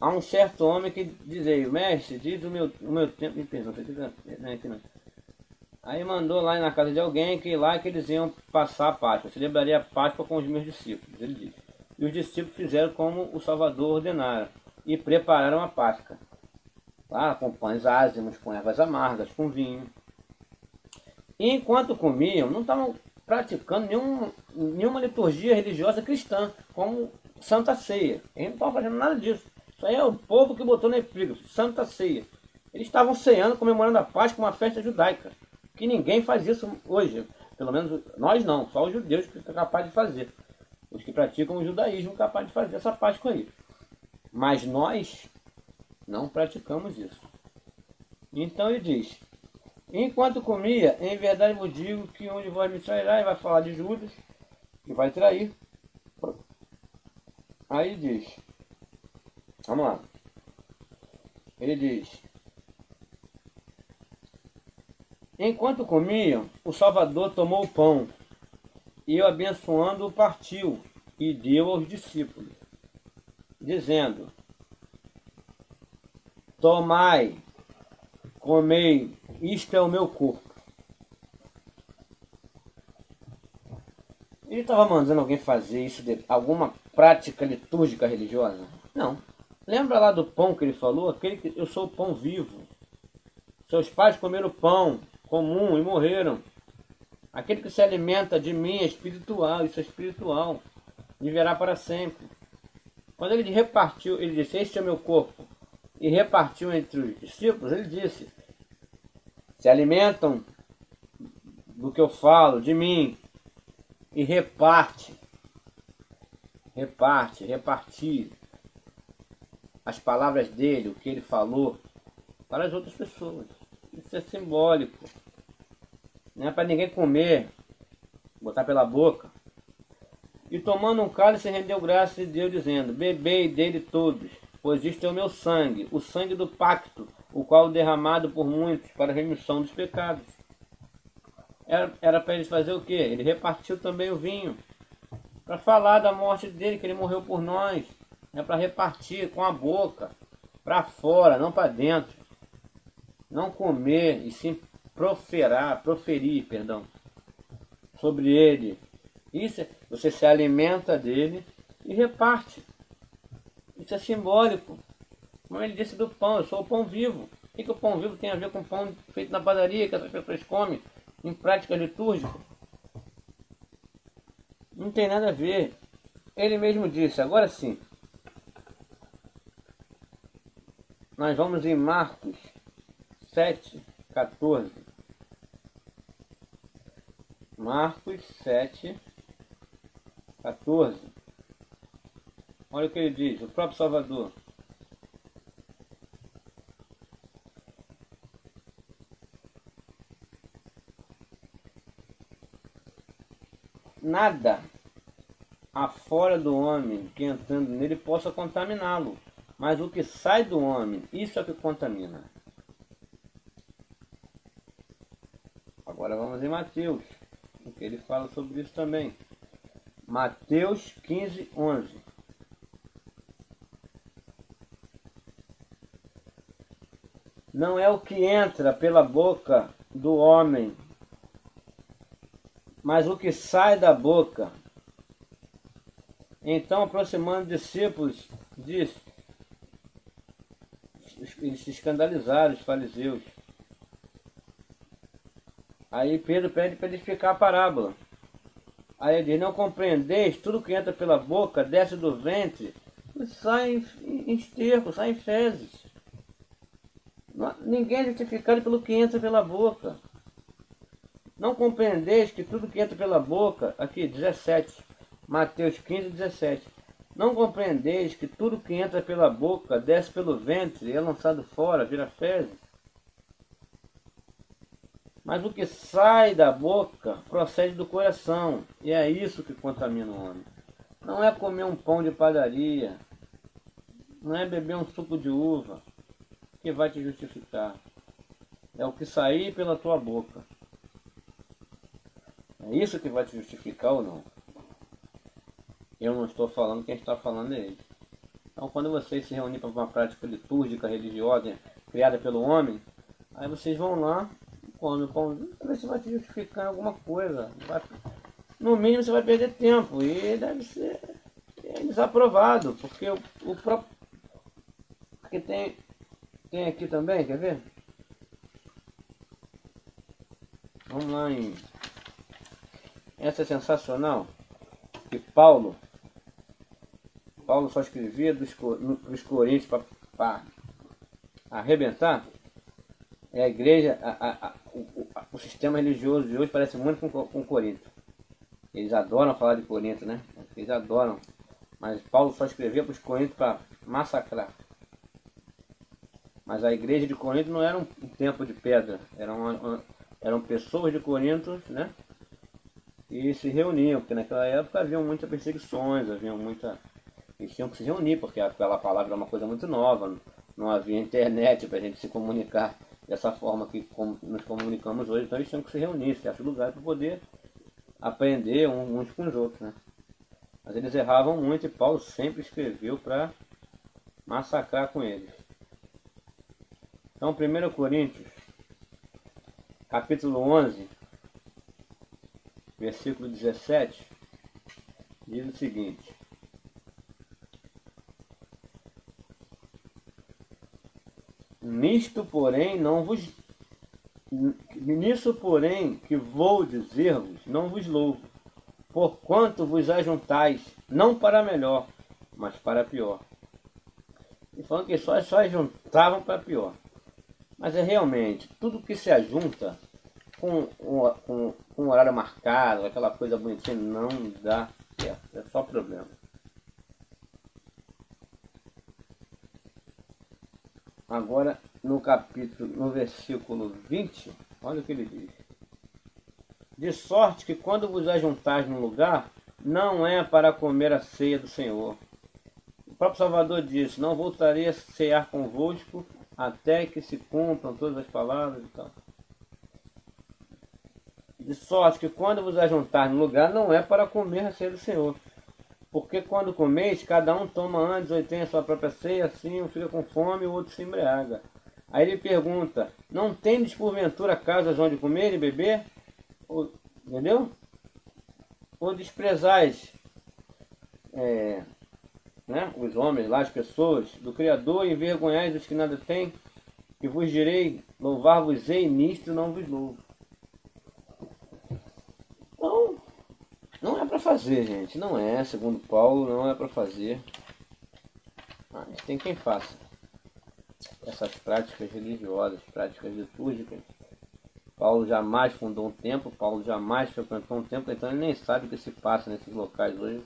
Speaker 1: Há um certo homem que dizia: mestre, diz o meu tempo. Me pergunta, aqui não. Aí mandou lá na casa de alguém que lá que eles iam passar a Páscoa. Celebraria a Páscoa com os meus discípulos, ele diz. E os discípulos fizeram como o Salvador ordenara e prepararam a Páscoa. Lá com pães ázimos, com ervas amargas, com vinho. E enquanto comiam, não estavam praticando nenhuma liturgia religiosa cristã, como Santa Ceia. Eles não estavam fazendo nada disso. Isso aí é o povo que botou na epígrafe, Santa Ceia. Eles estavam ceando, comemorando a Páscoa, uma festa judaica. Que ninguém faz isso hoje. Pelo menos nós não, só os judeus que são capazes de fazer. Os que praticam o judaísmo capazes de fazer essa Páscoa aí. Mas nós não praticamos isso. Então ele diz: enquanto comia, em verdade vos digo que um de vós me trairá, e vai falar de Judas, que vai trair. Aí diz, vamos lá. Ele diz: enquanto comiam, o Salvador tomou o pão, e o abençoando o partiu, e deu aos discípulos, dizendo: tomai, comei, isto é o meu corpo. Ele estava mandando alguém fazer isso, alguma prática litúrgica religiosa? Não. Lembra lá do pão que ele falou? Aquele que eu sou o pão vivo. Seus pais comeram pão comum e morreram. Aquele que se alimenta de mim é espiritual, isso é espiritual. Viverá para sempre. Quando ele repartiu, ele disse: este é o meu corpo, e repartiu entre os discípulos, ele disse: se alimentam do que eu falo, de mim, e repartir as palavras dele, o que ele falou, para as outras pessoas. Isso é simbólico. Não é para ninguém comer, botar pela boca. E tomando um cálice, rendeu graças a Deus, dizendo: bebei dele todos, pois isto é o meu sangue, o sangue do pacto, o qual é derramado por muitos para a remissão dos pecados. Era para eles fazer o quê? Ele repartiu também o vinho, para falar da morte dele, que ele morreu por nós. É para repartir com a boca, para fora, não para dentro. Não comer, e sim proferir, sobre ele. Isso, você se alimenta dele e reparte. Isso é simbólico. Como ele disse do pão: eu sou o pão vivo. O que o pão vivo tem a ver com o pão feito na padaria que as pessoas comem em prática litúrgica? Não tem nada a ver. Ele mesmo disse. Agora sim, nós vamos em Marcos 7:14. Marcos 7:14. Olha o que ele diz, o próprio Salvador. Nada afora do homem que entrando nele possa contaminá-lo, mas o que sai do homem, isso é que contamina. Agora vamos em Mateus, o que ele fala sobre isso também. Mateus 15:11. Não é o que entra pela boca do homem, mas o que sai da boca. Então, aproximando discípulos, disse, eles se escandalizaram, os fariseus. Aí Pedro pede para ele explicar a parábola. Aí ele diz, não compreendeis, tudo que entra pela boca, desce do ventre, e sai em esterco, sai em fezes. Ninguém é justificado pelo que entra pela boca. Não compreendeis que tudo que entra pela boca, aqui 17, Mateus 15:17. Não compreendeis que tudo que entra pela boca, desce pelo ventre, e é lançado fora, vira fezes? Mas o que sai da boca procede do coração, e é isso que contamina o homem. Não é comer um pão de padaria, não é beber um suco de uva que vai te justificar. É o que sair pela tua boca. É isso que vai te justificar ou não? Eu não estou falando, quem está falando é ele. Então, quando vocês se reunirem para uma prática litúrgica, religiosa, criada pelo homem, aí vocês vão lá, comem o pão, para ver se vai te justificar em alguma coisa. No mínimo você vai perder tempo, e deve ser desaprovado, porque o próprio... Porque tem aqui também, quer ver? Vamos lá em... Essa é sensacional, que Paulo só escrevia para os coríntios para arrebentar. É a igreja, o sistema religioso de hoje parece muito com Corinto. Eles adoram falar de Corinto, né? Eles adoram. Mas Paulo só escrevia para os coríntios para massacrar. Mas a igreja de Corinto não era um templo de pedra. Eram pessoas de Corinto, né? E se reuniam, porque naquela época havia muitas perseguições, eles tinham que se reunir, porque aquela palavra era uma coisa muito nova, não havia internet para a gente se comunicar dessa forma que nos comunicamos hoje, então eles tinham que se reunir em certos lugares para poder aprender uns com os outros, né? Mas eles erravam muito e Paulo sempre escreveu para massacrar com eles. Então, 1 Coríntios, capítulo 11, versículo 17, diz o seguinte: nisso, porém, que vou dizer-vos, não vos louvo, porquanto vos ajuntais, não para melhor, mas para pior. E falando que só juntavam para pior. Mas é realmente, tudo que se ajunta com um horário marcado, aquela coisa bonitinha, não dá certo, é só problema. Agora, no versículo 20, olha o que ele diz. De sorte que quando vos ajuntais num lugar, não é para comer a ceia do Senhor. O próprio Salvador disse, não voltarei a cear convosco até que se cumpram todas as palavras e tal. De sorte que quando vos ajuntar no lugar, não é para comer a ceia do Senhor. Porque quando comeis, cada um toma antes, ou tem a sua própria ceia, assim um fica com fome e o outro se embriaga. Aí ele pergunta, não tendes porventura casas onde comer e beber? Entendeu? Ou desprezais os homens lá, as pessoas, do Criador, e envergonhais os que nada têm, que vos direi, louvar-vos-ei, nisto não vos louvo. Então, não é para fazer, gente, não é, segundo Paulo, não é para fazer. Mas tem quem faça essas práticas religiosas, práticas litúrgicas, Paulo jamais fundou um templo, Paulo jamais frequentou um templo, então ele nem sabe o que se passa nesses locais hoje.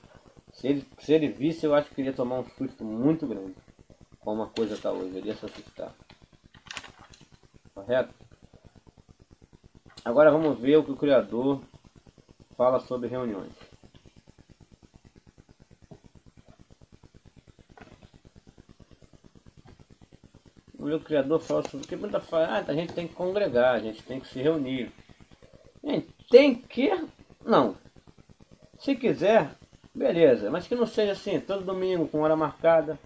Speaker 1: Se ele visse, eu acho que ele ia tomar um susto muito grande. Como a coisa está hoje, ele ia se assustar. Correto? Agora vamos ver o que o Criador fala sobre reuniões. O Criador fala sobre o que muita fala, a gente tem que congregar, a gente tem que se reunir. Gente, tem que? Não. Se quiser, beleza, mas que não seja assim, todo domingo com hora marcada.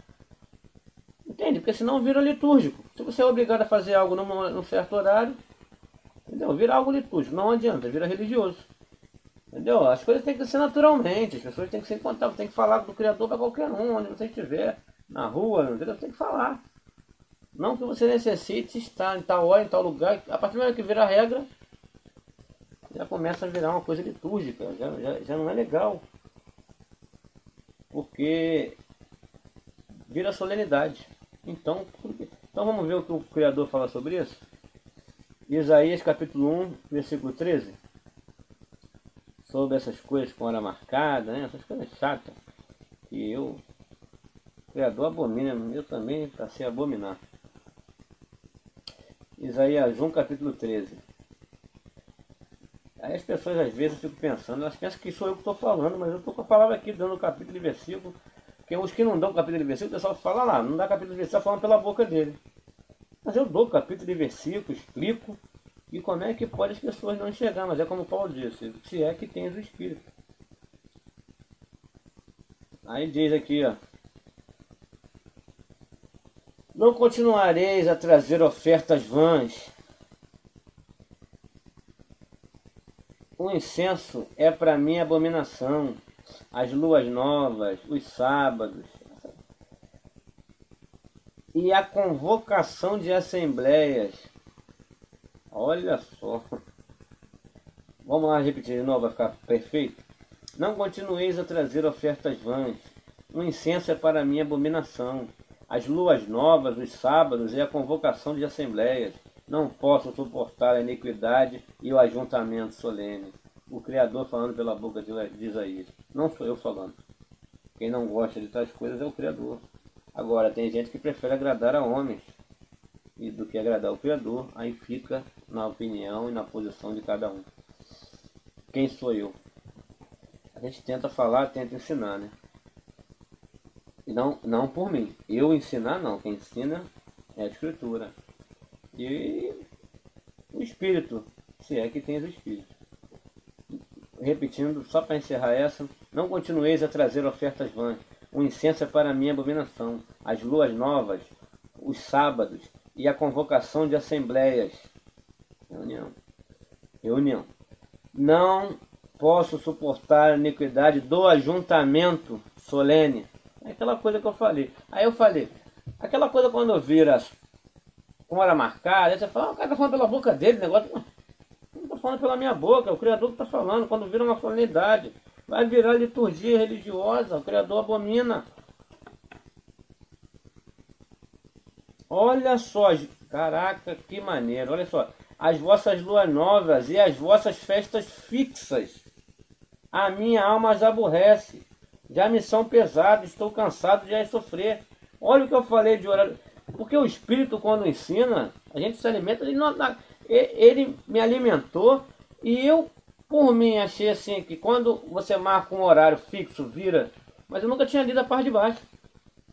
Speaker 1: Entende? Porque senão vira litúrgico. Se você é obrigado a fazer algo num certo horário, entendeu? Vira algo litúrgico, não adianta, vira religioso. Entendeu? As coisas têm que ser naturalmente, as pessoas têm que se encontrar, tem que falar do Criador para qualquer um, onde você estiver, na rua, entendeu? Tem que falar. Não que você necessite estar em tal hora, em tal lugar. A partir do momento que vira regra, já começa a virar uma coisa litúrgica, já não é legal. Porque vira solenidade. Então vamos ver o que o Criador fala sobre isso? Isaías capítulo 1, versículo 13. Sobre essas coisas com hora marcada, né? Essas coisas chatas. Que o Criador abomina, eu também passei a abominar. Isaías 1, capítulo 13. Aí as pessoas às vezes eu fico pensando, elas pensam que sou eu que estou falando, mas eu estou com a palavra aqui dando capítulo e versículo. Porque os que não dão capítulo e versículo, o pessoal fala lá, não dá capítulo e versículo, falando pela boca dele. Mas eu dou capítulo e versículo, explico, e como é que pode as pessoas não enxergar, mas é como Paulo disse, se é que tens o Espírito. Aí diz aqui, ó. Não continuareis a trazer ofertas vãs. O incenso é para mim abominação. As luas novas, os sábados. E a convocação de assembleias. Olha só. Vamos lá repetir de novo, vai ficar perfeito. Não continueis a trazer ofertas vãs. O incenso é para mim abominação. As luas novas, os sábados e a convocação de assembleias. Não posso suportar a iniquidade e o ajuntamento solene. O Criador falando pela boca de Isaías. Não sou eu falando. Quem não gosta de tais coisas é o Criador. Agora, tem gente que prefere agradar a homens e do que agradar o Criador. Aí fica na opinião e na posição de cada um. Quem sou eu? A gente tenta falar, tenta ensinar, né? E não por mim. Eu ensinar não. Quem ensina é a Escritura. E o Espírito, se é que tens o Espírito. Repetindo, só para encerrar essa. Não continueis a trazer ofertas vãs. O incenso é para mim abominação. As luas novas, os sábados e a convocação de assembleias. Reunião. Não posso suportar a iniquidade do ajuntamento solene. É aquela coisa que eu falei. Aí eu falei, aquela coisa quando vira com hora marcada, aí você fala, o cara está falando pela boca dele, negócio. Não estou falando pela minha boca, é o Criador que está falando. Quando vira uma solenidade, vai virar liturgia religiosa, o Criador abomina. Olha só, caraca, que maneiro, olha só. As vossas luas novas e as vossas festas fixas, a minha alma as aborrece. Já me são pesados, estou cansado de as sofrer. Olha o que eu falei de horário. Porque o Espírito, quando ensina, a gente se alimenta, ele me alimentou e eu, por mim, achei assim que quando você marca um horário fixo, vira. Mas eu nunca tinha lido a parte de baixo.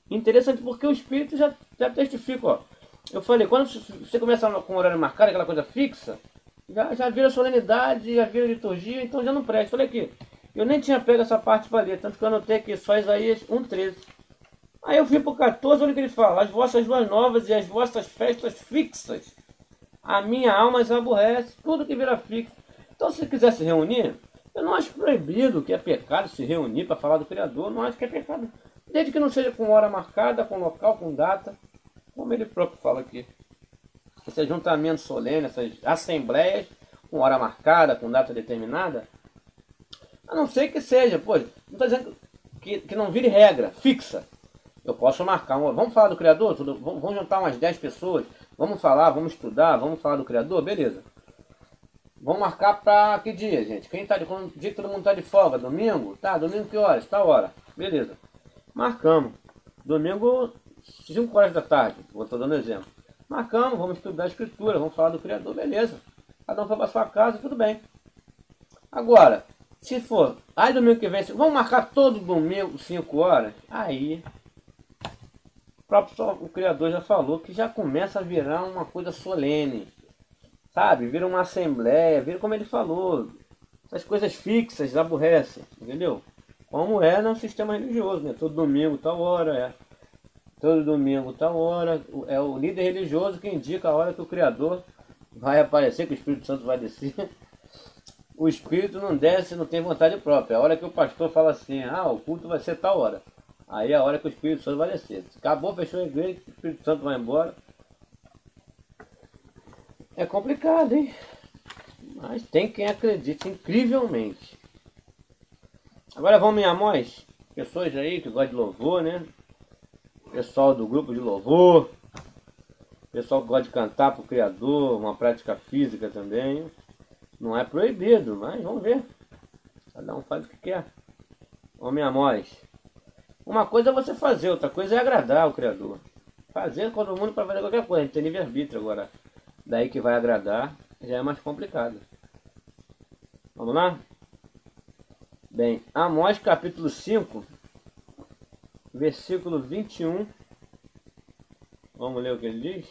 Speaker 1: Interessante porque o Espírito já testifica, ó. Eu falei, quando você começa com um horário marcado, aquela coisa fixa, já vira solenidade, já vira liturgia, então já não presta. Falei aqui, eu nem tinha pego essa parte para ler, tanto que eu anotei aqui só Isaías 1,13. Aí eu fui para o 14, olha o que ele fala, as vossas luas novas e as vossas festas fixas, a minha alma as aborrece, tudo que vira fixo. Então se quiser se reunir, eu não acho proibido, que é pecado se reunir para falar do Criador, não acho que é pecado. Desde que não seja com hora marcada, com local, com data, como ele próprio fala aqui. Esse ajuntamento solene, essas assembleias, com hora marcada, com data determinada, a não ser que seja, pô, não estou dizendo que não vire regra, fixa. Eu posso marcar, vamos falar do Criador? Vamos juntar umas 10 pessoas, vamos falar, vamos estudar, vamos falar do Criador, beleza. Vamos marcar pra que dia, gente? Quem tá de quando dia que todo mundo tá de folga? Domingo? Tá, domingo que horas? Tá hora. Beleza. Marcamos. Domingo, 5 horas da tarde. Vou tô dando exemplo. Marcamos, vamos estudar a escritura, vamos falar do Criador, beleza. Cada um foi pra sua casa, tudo bem. Agora, se for, aí domingo que vem, vamos marcar todo domingo, 5 horas? Aí, o Criador já falou que já começa a virar uma coisa solene. Sabe? Vira uma assembleia, vira como ele falou. Essas coisas fixas aborrecem, entendeu? Como é no sistema religioso, né? Todo domingo, tal hora, Todo domingo, tal hora. É o líder religioso que indica a hora que o Criador vai aparecer, que o Espírito Santo vai descer. O Espírito não desce, não tem vontade própria. É a hora que o pastor fala assim, o culto vai ser tal hora. Aí é a hora que o Espírito Santo vai descer. Acabou, fechou a igreja, o Espírito Santo vai embora. É complicado, hein? Mas tem quem acredita incrivelmente. Agora vamos em Amós. Pessoas aí que gostam de louvor, né? Pessoal do grupo de louvor. Pessoal que gosta de cantar pro Criador. Uma prática física também. Não é proibido, mas vamos ver. Cada um faz o que quer. Vamos em Amós. Uma coisa é você fazer, outra coisa é agradar o Criador. Fazer todo mundo para fazer qualquer coisa. A gente tem livre-arbítrio agora. Daí que vai agradar já é mais complicado. Vamos lá? Bem, Amós capítulo 5, versículo 21. Vamos ler o que ele diz?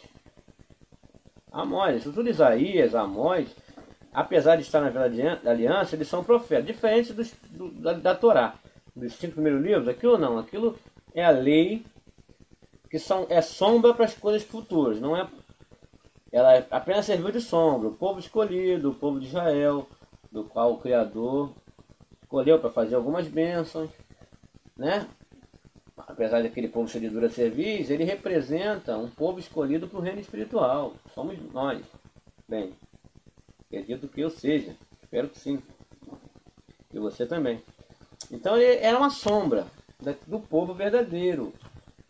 Speaker 1: Amós, isso tudo Isaías, Amós, apesar de estar na velha aliança, eles são profetas, diferentes da Torá. Dos 5 primeiros livros, aquilo não, aquilo é a lei que é sombra para as coisas futuras, não é. Ela apenas serviu de sombra, o povo escolhido, o povo de Israel, do qual o Criador escolheu para fazer algumas bênçãos, né? Apesar daquele povo ser de dura cerviz, ele representa um povo escolhido para o reino espiritual. Somos nós. Bem, acredito que eu seja, espero que sim. E você também. Então ele era uma sombra do povo verdadeiro.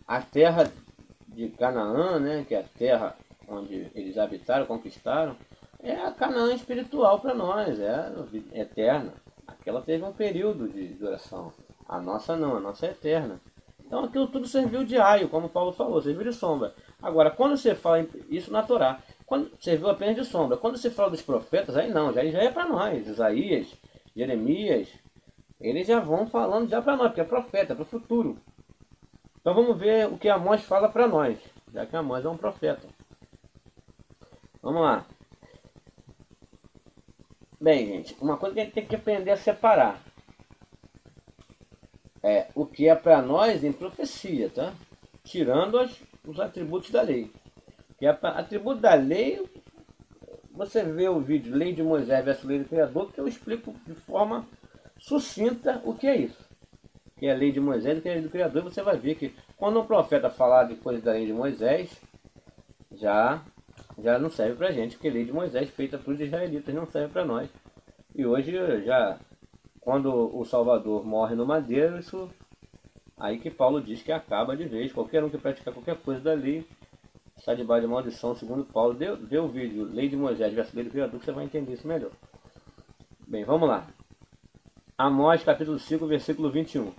Speaker 1: A terra de Canaã, né, que é a terra onde eles habitaram, conquistaram, é a Canaã espiritual para nós, é eterna. Aquela teve um período de duração. A nossa não, a nossa é eterna. Então aquilo tudo serviu de aio, como Paulo falou, serviu de sombra. Agora, quando você fala isso na Torá, quando serviu apenas de sombra. Quando você fala dos profetas, aí não, já é para nós. Isaías, Jeremias, eles já vão falando já para nós, porque é profeta, para o futuro. Então vamos ver o que Amós fala para nós, já que Amós é um profeta. Vamos lá. Bem, gente, uma coisa que a gente tem que aprender a separar é o que é para nós em profecia, tá? Tirando os atributos da lei. Que é atributo da lei, você vê o vídeo Lei de Moisés versus Lei do Criador, que eu explico de forma sucinta o que é isso. Que é a Lei de Moisés e que é a Lei do Criador, e você vai ver que quando um profeta falar de coisas da Lei de Moisés, já não serve pra gente, porque a Lei de Moisés feita para os israelitas não serve para nós. E hoje já, quando o Salvador morre no madeiro, isso aí que Paulo diz que acaba de vez. Qualquer um que praticar qualquer coisa da lei está debaixo de maldição, segundo Paulo. Vê o vídeo Lei de Moisés versus Lei do Criador que você vai entender isso melhor. Bem, vamos lá. Amós capítulo 5, versículo 21.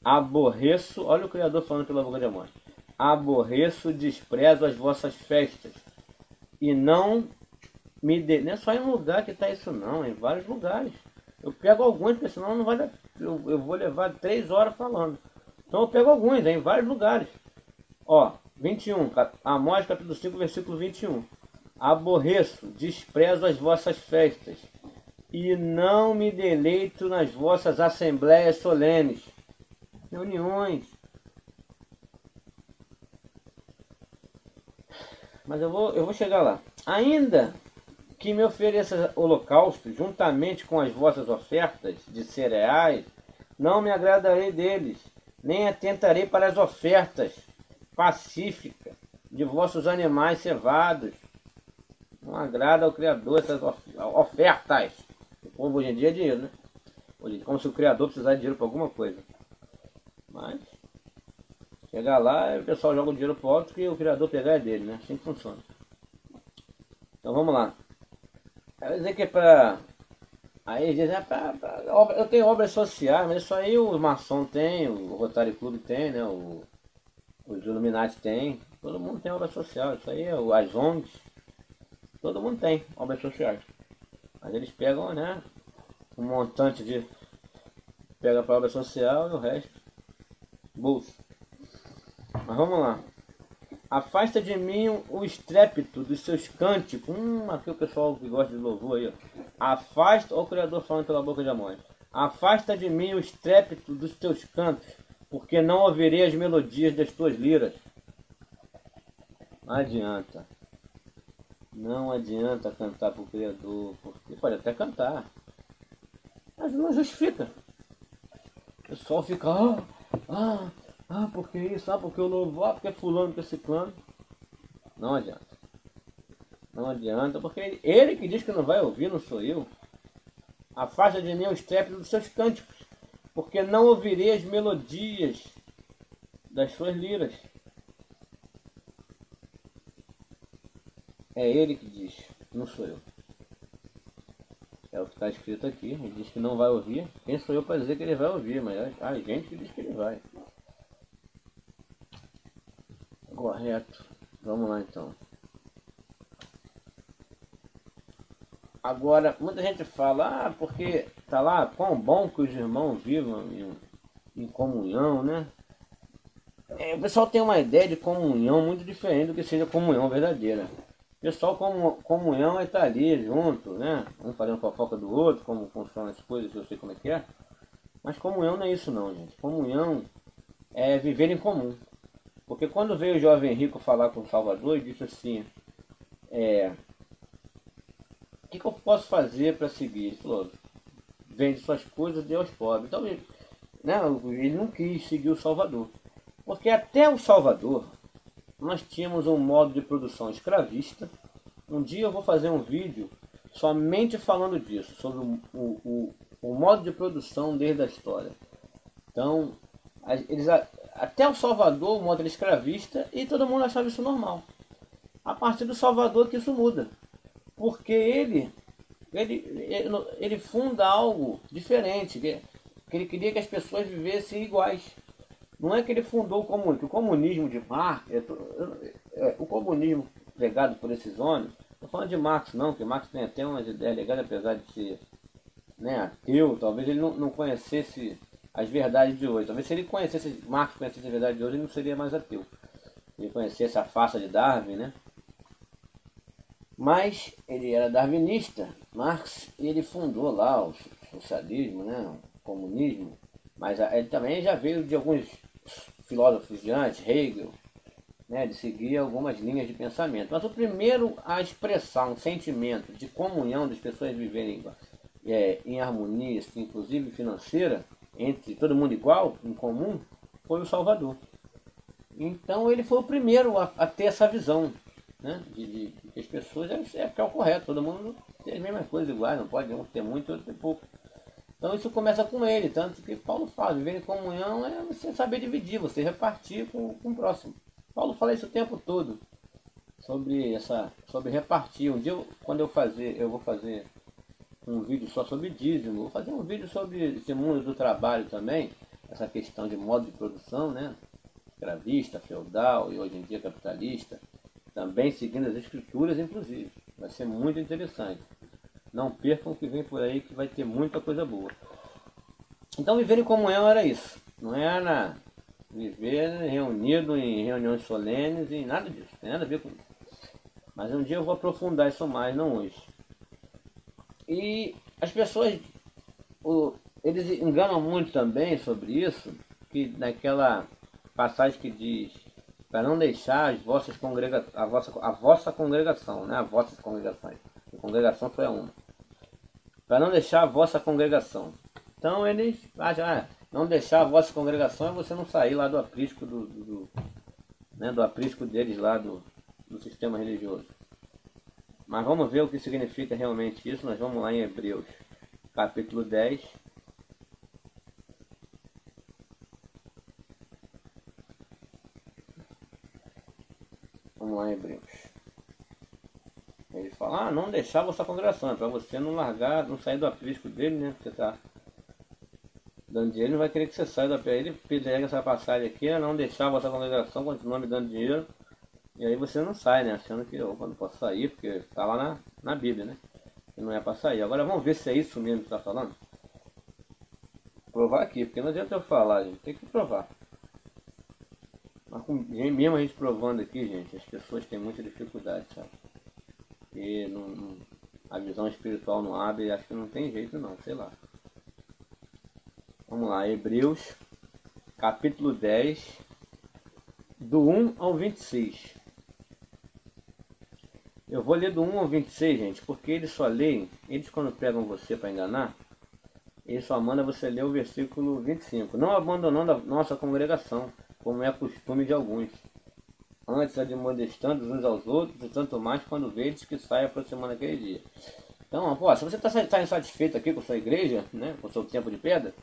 Speaker 1: Aborreço, olha o Criador falando pela boca de Amós. Aborreço, desprezo as vossas festas, e não me dê. Não é só em um lugar que está isso não, é em vários lugares. Eu pego alguns, porque senão não vai dar. Eu vou levar 3 horas falando. Então eu pego alguns, é em vários lugares. Ó, 21, Amós capítulo 5, versículo 21. Aborreço, desprezo as vossas festas, e não me deleito nas vossas assembleias solenes. Reuniões. Mas eu vou chegar lá. Ainda que me ofereça holocausto juntamente com as vossas ofertas de cereais, não me agradarei deles, nem atentarei para as ofertas pacíficas de vossos animais cevados. Não agrada ao Criador essas ofertas. O povo hoje em dia é dinheiro, né? Hoje, como se o Criador precisasse de dinheiro para alguma coisa. Mas, chegar lá, o pessoal joga o dinheiro para o alto que o Criador pegar é dele, né? Assim que funciona. Então vamos lá. Vai dizer que é pra. Aí dizem, eu tenho obras sociais, mas isso aí o maçom tem, o Rotary Club tem, né? Os Illuminati tem. Todo mundo tem obra social. Isso aí, as ONGs, todo mundo tem obras sociais. Mas eles pegam, né? Um montante de. Pega para obra social e o resto, bolso. Mas vamos lá. Afasta de mim o estrépito dos seus cânticos. Aqui o pessoal que gosta de louvor aí, ó. Afasta, ó o Criador falando pela boca de Amós. Afasta de mim o estrépito dos teus cantos, porque não ouvirei as melodias das tuas liras. Não adianta. Não adianta cantar pro Criador, porque pode até cantar, mas não justifica. O pessoal fica, porque isso, porque eu louvo, porque fulano, porque ciclano. Não adianta. Não adianta, porque ele que diz que não vai ouvir, não sou eu. Afasta de mim o estrépito dos seus cânticos, porque não ouvirei as melodias das suas liras. É ele que diz, não sou eu. É o que está escrito aqui, ele diz que não vai ouvir. Quem sou eu para dizer que ele vai ouvir? Mas a gente que diz que ele vai. Correto. Vamos lá então. Agora, muita gente fala, porque tá lá, quão bom que os irmãos vivam em comunhão, né? O pessoal tem uma ideia de comunhão muito diferente do que seja comunhão verdadeira. O pessoal, comunhão é estar ali junto, né? Um fazendo fofoca do outro, como funcionam as coisas, eu sei como é que é. Mas comunhão não é isso não, gente. Comunhão é viver em comum. Porque quando veio o jovem rico falar com o Salvador e disse assim, o que eu posso fazer para seguir? Ele falou, vende suas coisas, dê aos pobres. Então, ele não quis seguir o Salvador. Porque até o Salvador, nós tínhamos um modo de produção escravista. Um dia eu vou fazer um vídeo somente falando disso, sobre o modo de produção desde a história. Então, até o Salvador, o modo era escravista, e todo mundo achava isso normal. A partir do Salvador que isso muda. Porque ele funda algo diferente, que ele queria que as pessoas vivessem iguais. Não é que ele fundou o comunismo. O comunismo de Marx, o comunismo pregado por esses homens, não estou falando de Marx não, que Marx tem até umas ideias legais, apesar de ser, né, ateu, talvez ele não conhecesse as verdades de hoje. Talvez se ele conhecesse, Marx conhecesse as verdades de hoje, ele não seria mais ateu. Ele conhecesse a farsa de Darwin, né? Mas ele era darwinista, Marx, e ele fundou lá o socialismo, né, o comunismo. Mas ele também já veio de alguns filósofos de antes, Hegel, né, de seguir algumas linhas de pensamento. Mas o primeiro a expressar um sentimento de comunhão das pessoas viverem em harmonia, inclusive financeira, entre todo mundo igual, em comum, foi o Salvador. Então ele foi o primeiro a ter essa visão, né, de que as pessoas é o correto, todo mundo tem as mesmas coisas iguais, não pode um ter muito e outro ter pouco. Então isso começa com ele, tanto que Paulo fala, viver em comunhão é você saber dividir, você repartir com o próximo. Paulo fala isso o tempo todo, sobre repartir. Um dia, quando eu vou fazer um vídeo só sobre dízimo, vou fazer um vídeo sobre esse mundo do trabalho também, essa questão de modo de produção, né? Escravista, feudal e hoje em dia capitalista, também seguindo as escrituras, inclusive. Vai ser muito interessante. Não percam o que vem por aí, que vai ter muita coisa boa. Então viver em comunhão era isso. Não era viver reunido em reuniões solenes e nada disso. Não tem nada a ver com isso. Mas um dia eu vou aprofundar isso mais, não hoje. E as pessoas, eles enganam muito também sobre isso, que naquela passagem que diz para não deixar as vossas a vossa congregação, né? As vossas congregações. A congregação foi a uma. Para não deixar a vossa congregação. Então eles acham, não deixar a vossa congregação é você não sair lá do aprisco do aprisco deles lá do sistema religioso. Mas vamos ver o que significa realmente isso. Nós vamos lá em Hebreus, capítulo 10. Vamos lá em Hebreus. Ele fala, não deixar a vossa congregação, é para você não largar, não sair do aprisco dele, né? Você tá dando dinheiro, ele não vai querer que você saia do aprisco. Ele pede essa passagem aqui, é não deixar a vossa congregação, continuar me dando dinheiro, e aí você não sai, né? Achando que eu não posso sair, porque tá lá na Bíblia, né? Que não é para sair. Agora vamos ver se é isso mesmo que tá falando. Provar aqui, porque não adianta eu falar, gente, tem que provar. Mas mesmo a gente provando aqui, gente, as pessoas têm muita dificuldade, sabe? E a visão espiritual não abre, acho que não tem jeito não, sei lá. Vamos lá, Hebreus, capítulo 10, do 1 ao 26. Eu vou ler do 1 ao 26, gente, porque eles só leem, eles quando pegam você para enganar, eles só mandam você ler o versículo 25. Não abandonando a nossa congregação, como é costume de alguns, antes admoestando uns aos outros, e tanto mais quando vedes que sai aproximando aquele dia. Então, pô, se você está insatisfeito aqui com a sua igreja, né, com o seu tempo de pedra,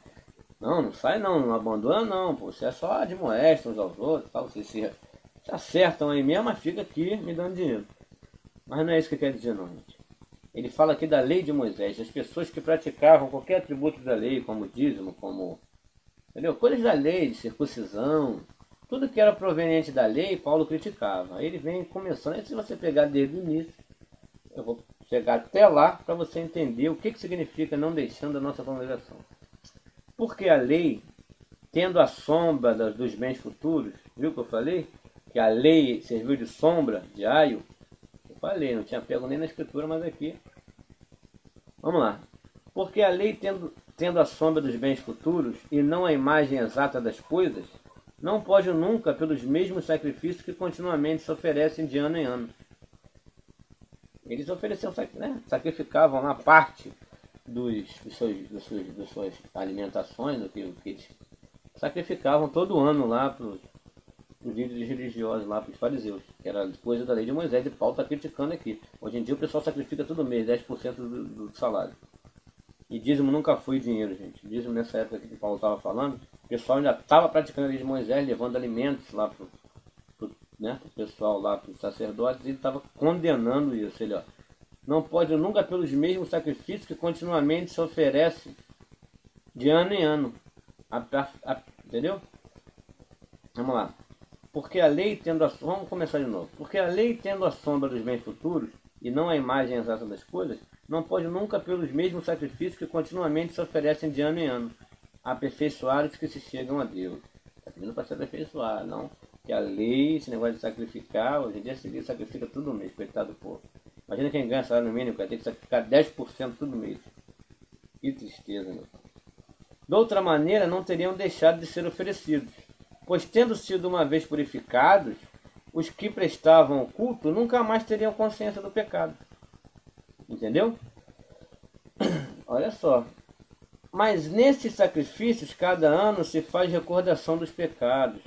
Speaker 1: não sai não abandona não, pô, você é só admoesta uns aos outros, tal, vocês se acertam aí mesmo, mas fica aqui me dando dinheiro. Mas não é isso que quer dizer não, gente. Ele fala aqui da lei de Moisés, das pessoas que praticavam qualquer atributo da lei, como dízimo, como, entendeu? Coisas da lei, de circuncisão, tudo que era proveniente da lei, Paulo criticava. Aí ele vem começando, e se você pegar desde o início, eu vou chegar até lá para você entender o que significa não deixando a nossa congregação. Porque a lei, tendo a sombra dos bens futuros, viu que eu falei? Que a lei serviu de sombra, de aio. Eu falei, não tinha pego nem na escritura, mas aqui. Vamos lá. Porque a lei, tendo a sombra dos bens futuros e não a imagem exata das coisas, não pode nunca pelos mesmos sacrifícios que continuamente se oferecem de ano em ano. Eles ofereciam, né? Sacrificavam uma parte das suas alimentações, do que eles sacrificavam todo ano lá para os líderes religiosos, lá para os fariseus, que era coisa da lei de Moisés, e Paulo está criticando aqui. Hoje em dia o pessoal sacrifica todo mês, 10% do salário. E dízimo nunca foi dinheiro, gente. Dízimo nessa época que Paulo estava falando, o pessoal ainda estava praticando a lei de Moisés, levando alimentos lá para o pessoal lá, para os sacerdotes, e ele estava condenando isso. Ele, ó, não pode nunca pelos mesmos sacrifícios que continuamente se oferece de ano em ano. Entendeu? Vamos lá. Porque a lei tendo a sombra, vamos começar de novo. Porque a lei tendo a sombra dos bens futuros e não a imagem exata das coisas, não pode nunca pelos mesmos sacrifícios que continuamente se oferecem de ano em ano, aperfeiçoar os que se chegam a Deus. Está pedindo para se aperfeiçoar, não? Que a lei, esse negócio de sacrificar, hoje em dia se sacrifica todo mês, coitado do povo. Imagina quem ganha salário mínimo, vai ter que sacrificar 10% todo mês. Que tristeza, meu. De outra maneira, não teriam deixado de ser oferecidos, pois tendo sido uma vez purificados, os que prestavam o culto nunca mais teriam consciência do pecado. Entendeu? Olha só. Mas nesses sacrifícios, cada ano se faz recordação dos pecados.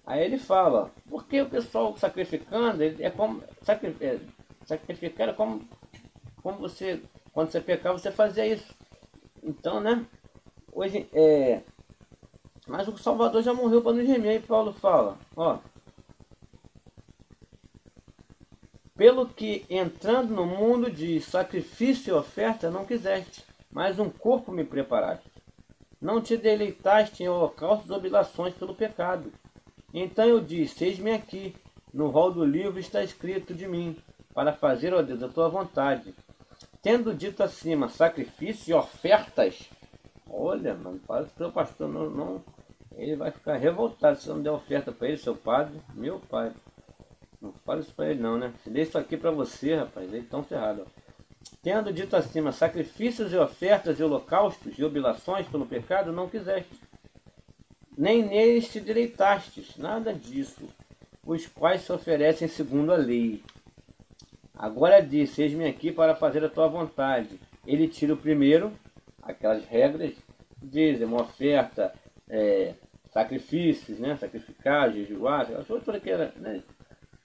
Speaker 1: Aí ele fala, porque o pessoal sacrificando, é como sacrificar é como você, quando você pecava, você fazia isso. Então, né? Hoje mas o Salvador já morreu para nos remir. Aí Paulo fala, ó, pelo que entrando no mundo de sacrifício e oferta não quiseste, mas um corpo me preparaste. Não te deleitaste em holocaustos e oblações pelo pecado. Então eu disse, eis-me aqui, no rol do livro está escrito de mim, para fazer, ó Deus, a tua vontade. Tendo dito acima, sacrifício e ofertas, olha, mano, para o seu pastor, não, ele vai ficar revoltado se eu não der oferta para ele, seu padre, meu pai. Não fala isso para ele não, né? Se der isso aqui para você, rapaz, eles estão ferrados. Tendo dito acima, sacrifícios e ofertas e holocaustos e oblações pelo pecado, não quiseste. Nem neles te deleitastes, nada disso, os quais se oferecem segundo a lei. Agora disse, eis-me aqui para fazer a tua vontade. Ele tira o primeiro, aquelas regras, dízimo, oferta, sacrifícios, né? Sacrificar, jejuar, aquelas coisas que era, né?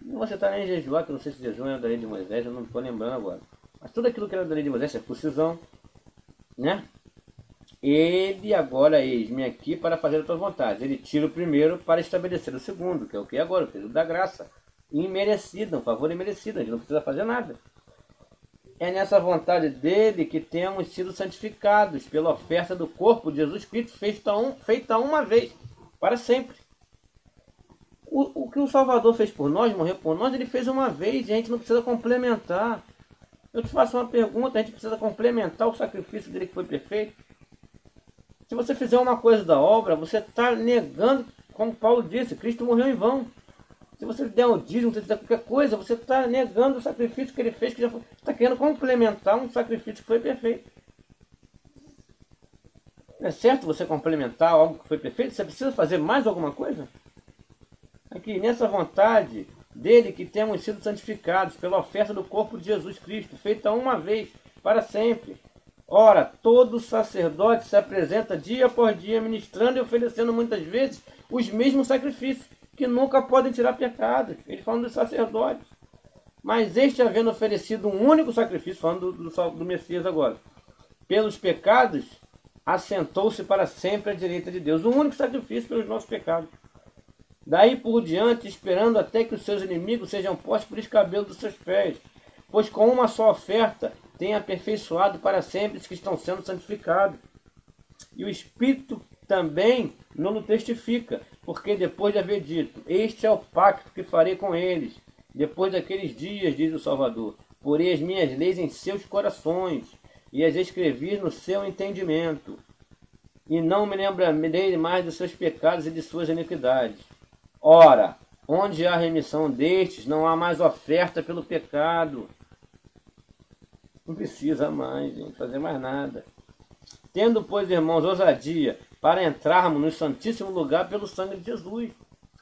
Speaker 1: Não vou citar nem jejuar, que eu não sei se jejum era da lei de Moisés, eu não estou lembrando agora. Mas tudo aquilo que era da lei de Moisés, circuncisão, né? Ele agora, eis-me aqui para fazer a tua vontade. Ele tira o primeiro para estabelecer o segundo, que é o que agora, o período da graça. imerecida, um favor imerecido, a gente não precisa fazer nada. É nessa vontade dele que temos sido santificados pela oferta do corpo de Jesus Cristo, feita uma vez, para sempre. O que o Salvador fez por nós, morreu por nós, ele fez uma vez e a gente não precisa complementar. Eu te faço uma pergunta, a gente precisa complementar o sacrifício dele que foi perfeito? Se você fizer uma coisa da obra, você está negando, como Paulo disse, Cristo morreu em vão. Se você der um dízimo, se você fizer qualquer coisa, você está negando o sacrifício que ele fez, que já foi. Você está querendo complementar um sacrifício que foi perfeito. Não é certo você complementar algo que foi perfeito? Você precisa fazer mais alguma coisa? Aqui, nessa vontade dele que temos sido santificados pela oferta do corpo de Jesus Cristo, feita uma vez, para sempre. Ora, todo sacerdote se apresenta dia por dia, ministrando e oferecendo muitas vezes os mesmos sacrifícios, que nunca podem tirar pecados. Ele falando dos sacerdotes. Mas este, havendo oferecido um único sacrifício, falando do Messias agora, pelos pecados, assentou-se para sempre à direita de Deus. Um único sacrifício pelos nossos pecados. Daí por diante, esperando até que os seus inimigos sejam postos por escabelo dos seus pés. Pois com uma só oferta tem aperfeiçoado para sempre os que estão sendo santificados. E o Espírito também não o testifica, porque depois de haver dito, este é o pacto que farei com eles, depois daqueles dias, diz o Salvador, porei as minhas leis em seus corações, e as escrevi no seu entendimento, e não me lembrarei mais dos seus pecados e de suas iniquidades. Ora, onde há remissão destes, não há mais oferta pelo pecado. Não precisa mais, gente, fazer mais nada. Tendo, pois, irmãos, ousadia para entrarmos no santíssimo lugar pelo sangue de Jesus.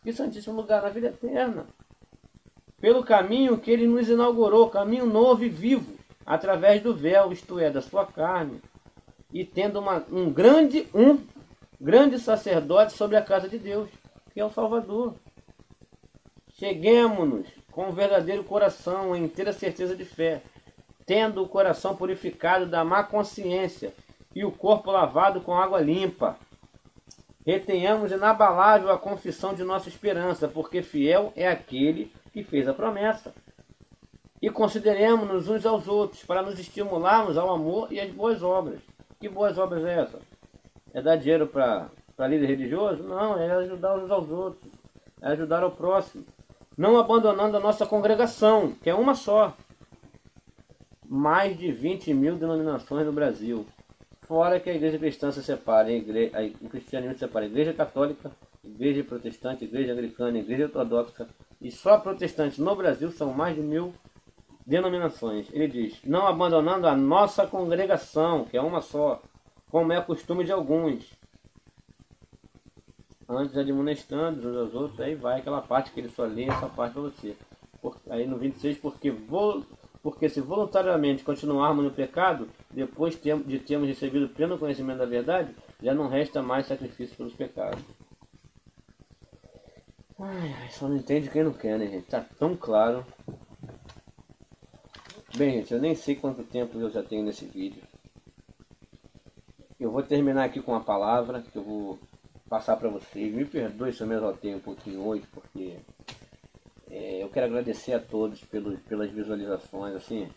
Speaker 1: Que santíssimo lugar? Na vida eterna. Pelo caminho que ele nos inaugurou, caminho novo e vivo, através do véu, isto é, da sua carne. E tendo um grande sacerdote sobre a casa de Deus, que é o Salvador. Cheguemo-nos com um verdadeiro coração, em inteira certeza de fé, tendo o coração purificado da má consciência e o corpo lavado com água limpa. Retenhamos inabalável a confissão de nossa esperança, porque fiel é aquele que fez a promessa. E consideremos-nos uns aos outros, para nos estimularmos ao amor e às boas obras. Que boas obras é essa? É dar dinheiro para líder religioso? Não, é ajudar uns aos outros, é ajudar ao próximo. Não abandonando a nossa congregação, que é uma só. Mais de 20.000 denominações no Brasil. Fora que a igreja cristã se separa, o cristianismo se separa, igreja católica, igreja protestante, igreja anglicana, igreja ortodoxa, e só protestantes no Brasil são mais de 1.000 denominações. Ele diz, não abandonando a nossa congregação, que é uma só, como é costume de alguns, antes admoestando uns aos outros, aí vai aquela parte que ele só lê, essa parte para você. Aí no 26, porque se voluntariamente continuarmos no pecado, depois de termos recebido pleno conhecimento da verdade, já não resta mais sacrifício pelos pecados. Só não entende quem não quer, né, gente? Tá tão claro. Bem, gente, eu nem sei quanto tempo eu já tenho nesse vídeo. Eu vou terminar aqui com uma palavra que eu vou passar para vocês. Me perdoe se eu me exaltei um pouquinho hoje, porque eu quero agradecer a todos pelas visualizações. Assim,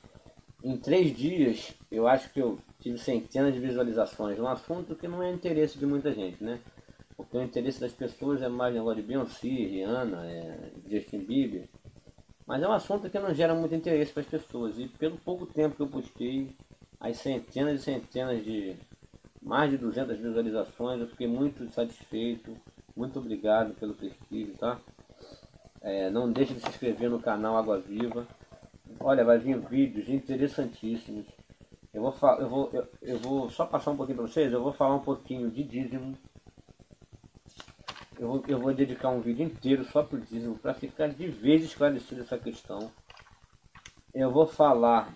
Speaker 1: em 3 dias, eu acho que eu tive centenas de visualizações. Um assunto que não é interesse de muita gente, né? Porque o interesse das pessoas é mais negócio de Beyoncé, Rihanna, Justin Bieber. Mas é um assunto que não gera muito interesse para as pessoas. E pelo pouco tempo que eu postei, as centenas e centenas de mais de 200 visualizações, eu fiquei muito satisfeito. Muito obrigado pelo prestígio, tá? Não deixe de se inscrever no canal Água Viva. Olha, vai vir vídeos interessantíssimos. Eu vou só passar um pouquinho para vocês. Eu vou falar um pouquinho de dízimo. Eu vou dedicar um vídeo inteiro só para o dízimo, para ficar de vez esclarecida essa questão. Eu vou falar,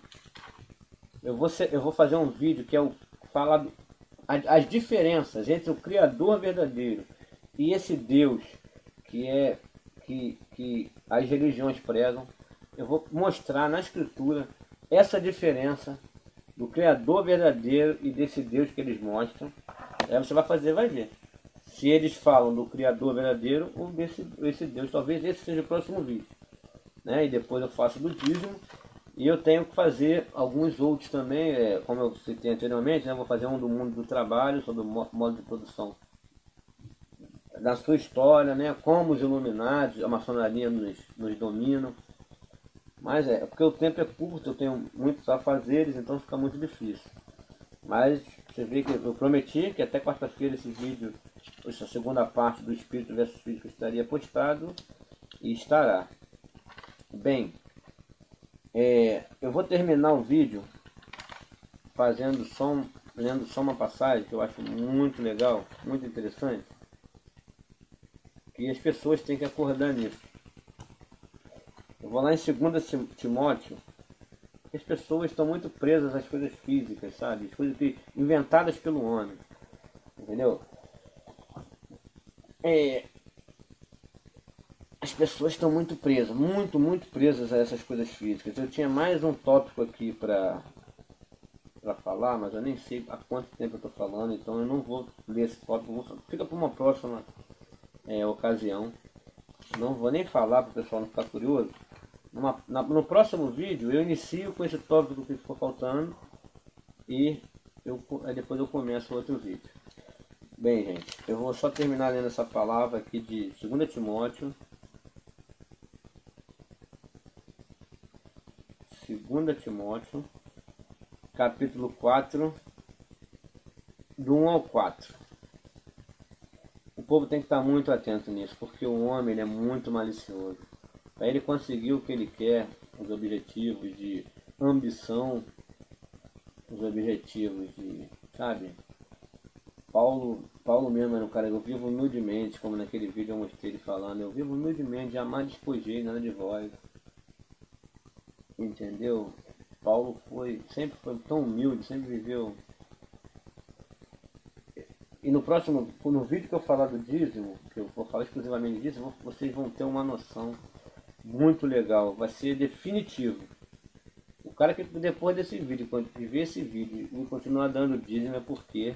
Speaker 1: eu vou fazer um vídeo que é falar as diferenças entre o Criador verdadeiro e esse Deus que as religiões pregam. Eu vou mostrar na Escritura essa diferença do Criador verdadeiro e desse Deus que eles mostram. Aí você vai ver. Se eles falam do Criador verdadeiro ou desse Deus, talvez esse seja o próximo vídeo. né? E depois eu faço do dízimo. E eu tenho que fazer alguns outros também, como eu citei anteriormente, né? Vou fazer um do mundo do trabalho, sobre o modo de produção da sua história, né? Como os iluminados, a maçonaria nos dominam. Mas é porque o tempo é curto, eu tenho muitos afazeres, então fica muito difícil. Mas você vê que eu prometi que até quarta-feira esse vídeo, essa segunda parte do Espírito versus Físico estaria postado e estará. Bem, eu vou terminar o vídeo lendo só uma passagem que eu acho muito legal, muito interessante, que as pessoas têm que acordar nisso. Eu vou lá em 2 Timóteo. As pessoas estão muito presas às coisas físicas, sabe? As coisas inventadas pelo homem. Entendeu? As pessoas estão muito presas, muito presas a essas coisas físicas. Eu tinha mais um tópico aqui para falar, mas eu nem sei há quanto tempo eu estou falando, então eu não vou ler esse tópico. Fica para uma próxima ocasião. Não vou nem falar para o pessoal não ficar curioso. No próximo vídeo eu inicio com esse tópico que ficou faltando e depois eu começo outro vídeo. Bem, gente, eu vou só terminar lendo essa palavra aqui de 2 Timóteo. 2 Timóteo, capítulo 4, do 1 ao 4. O povo tem que estar muito atento nisso, porque o homem ele é muito malicioso. Para ele conseguir o que ele quer, os objetivos de ambição, os objetivos de, sabe? Paulo mesmo era um cara, eu vivo humildemente, como naquele vídeo eu mostrei ele falando, eu vivo humildemente, jamais despojei nada de vós. Entendeu? Paulo sempre foi tão humilde, sempre viveu. E no vídeo que eu falar do dízimo, que eu vou falar exclusivamente disso, vocês vão ter uma noção muito legal, vai ser definitivo. O cara que depois desse vídeo, quando ver esse vídeo e continuar dando dízimo é porque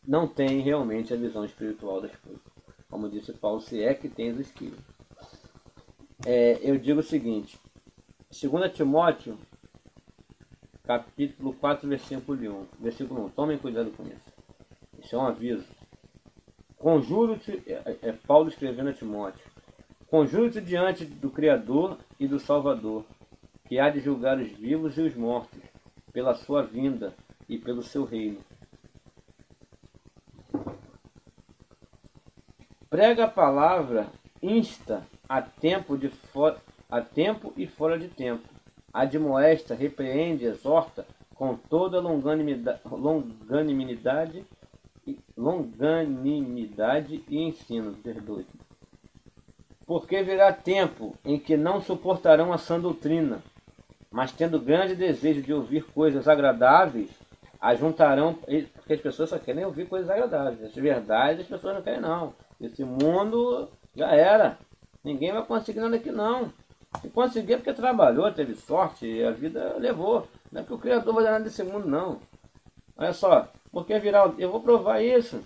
Speaker 1: não tem realmente a visão espiritual das coisas. Como disse Paulo, se é que tens o Espírito. Eu digo o seguinte, 2 Timóteo, capítulo 4, versículo 1. Tomem cuidado com isso. Isso é um aviso. Conjuro-te, Paulo escrevendo a Timóteo, conjuro-te diante do Criador e do Salvador, que há de julgar os vivos e os mortos, pela sua vinda e pelo seu reino. Prega a palavra, insta a tempo e fora de tempo. Admoesta, repreende, exorta com toda longanimidade e ensino. Perdoe. Porque virá tempo em que não suportarão a sã doutrina, mas tendo grande desejo de ouvir coisas agradáveis, ajuntarão, porque as pessoas só querem ouvir coisas agradáveis. As verdades as pessoas não querem não. Esse mundo já era. Ninguém vai conseguir nada aqui não. Se conseguir é porque trabalhou, teve sorte e a vida levou. Não é que o Criador vai dar nada desse mundo não. Olha só, porque virá, eu vou provar isso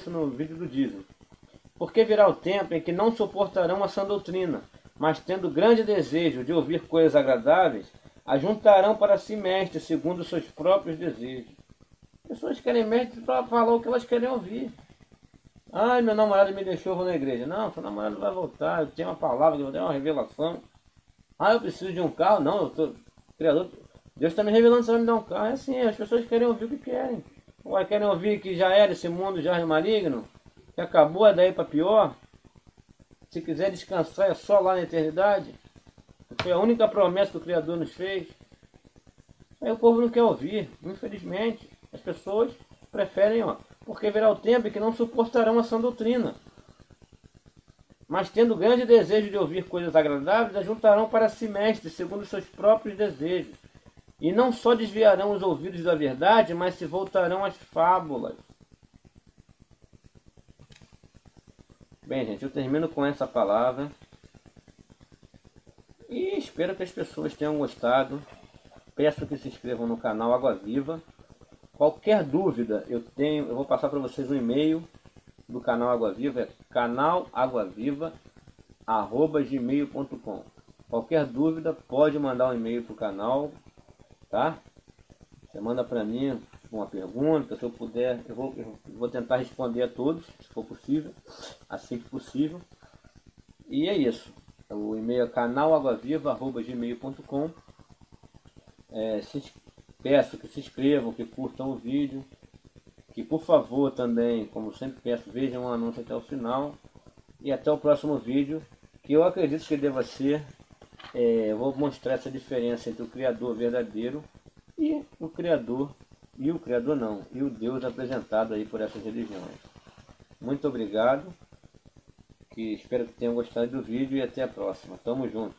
Speaker 1: no vídeo do dízimo. Porque virá o tempo em que não suportarão a sã doutrina, mas tendo grande desejo de ouvir coisas agradáveis, ajuntarão para si mestres segundo os seus próprios desejos. Pessoas querem mestres para falar o que elas querem ouvir. Ai, meu namorado me deixou, eu vou na igreja. Não, seu namorado vai voltar, eu tenho uma palavra, eu tenho uma revelação. Ah, eu preciso de um carro. Não, eu tô Criador. Deus está me revelando, você vai me dar um carro. É assim, as pessoas querem ouvir o que querem. Ou querem ouvir que já era esse mundo, já é maligno, que acabou, é daí para pior. Se quiser descansar, é só lá na eternidade. Foi a única promessa que o Criador nos fez. Aí o povo não quer ouvir, infelizmente. As pessoas preferem, porque virá o tempo em que não suportarão a sã doutrina, mas tendo grande desejo de ouvir coisas agradáveis, ajuntarão para si mestres segundo os seus próprios desejos, e não só desviarão os ouvidos da verdade, mas se voltarão às fábulas. Bem, gente, eu termino com essa palavra e espero que as pessoas tenham gostado. Peço que se inscrevam no canal Água Viva. Qualquer dúvida eu vou passar para vocês um e-mail do canal Água Viva, é canalaguaviva@gmail.com. Qualquer dúvida pode mandar um e-mail para o canal, tá? Você manda para mim uma pergunta, se eu puder, eu vou tentar responder a todos, se for possível, assim que possível. E é isso. O e-mail é canalaguaviva@gmail.com. Peço que se inscrevam, que curtam o vídeo, que por favor também, como sempre peço, vejam o anúncio até o final. E até o próximo vídeo, que eu acredito que deva ser, eu vou mostrar essa diferença entre o Criador verdadeiro e o Criador não, e o Deus apresentado aí por essas religiões. Muito obrigado, que espero que tenham gostado do vídeo e até a próxima. Tamo junto.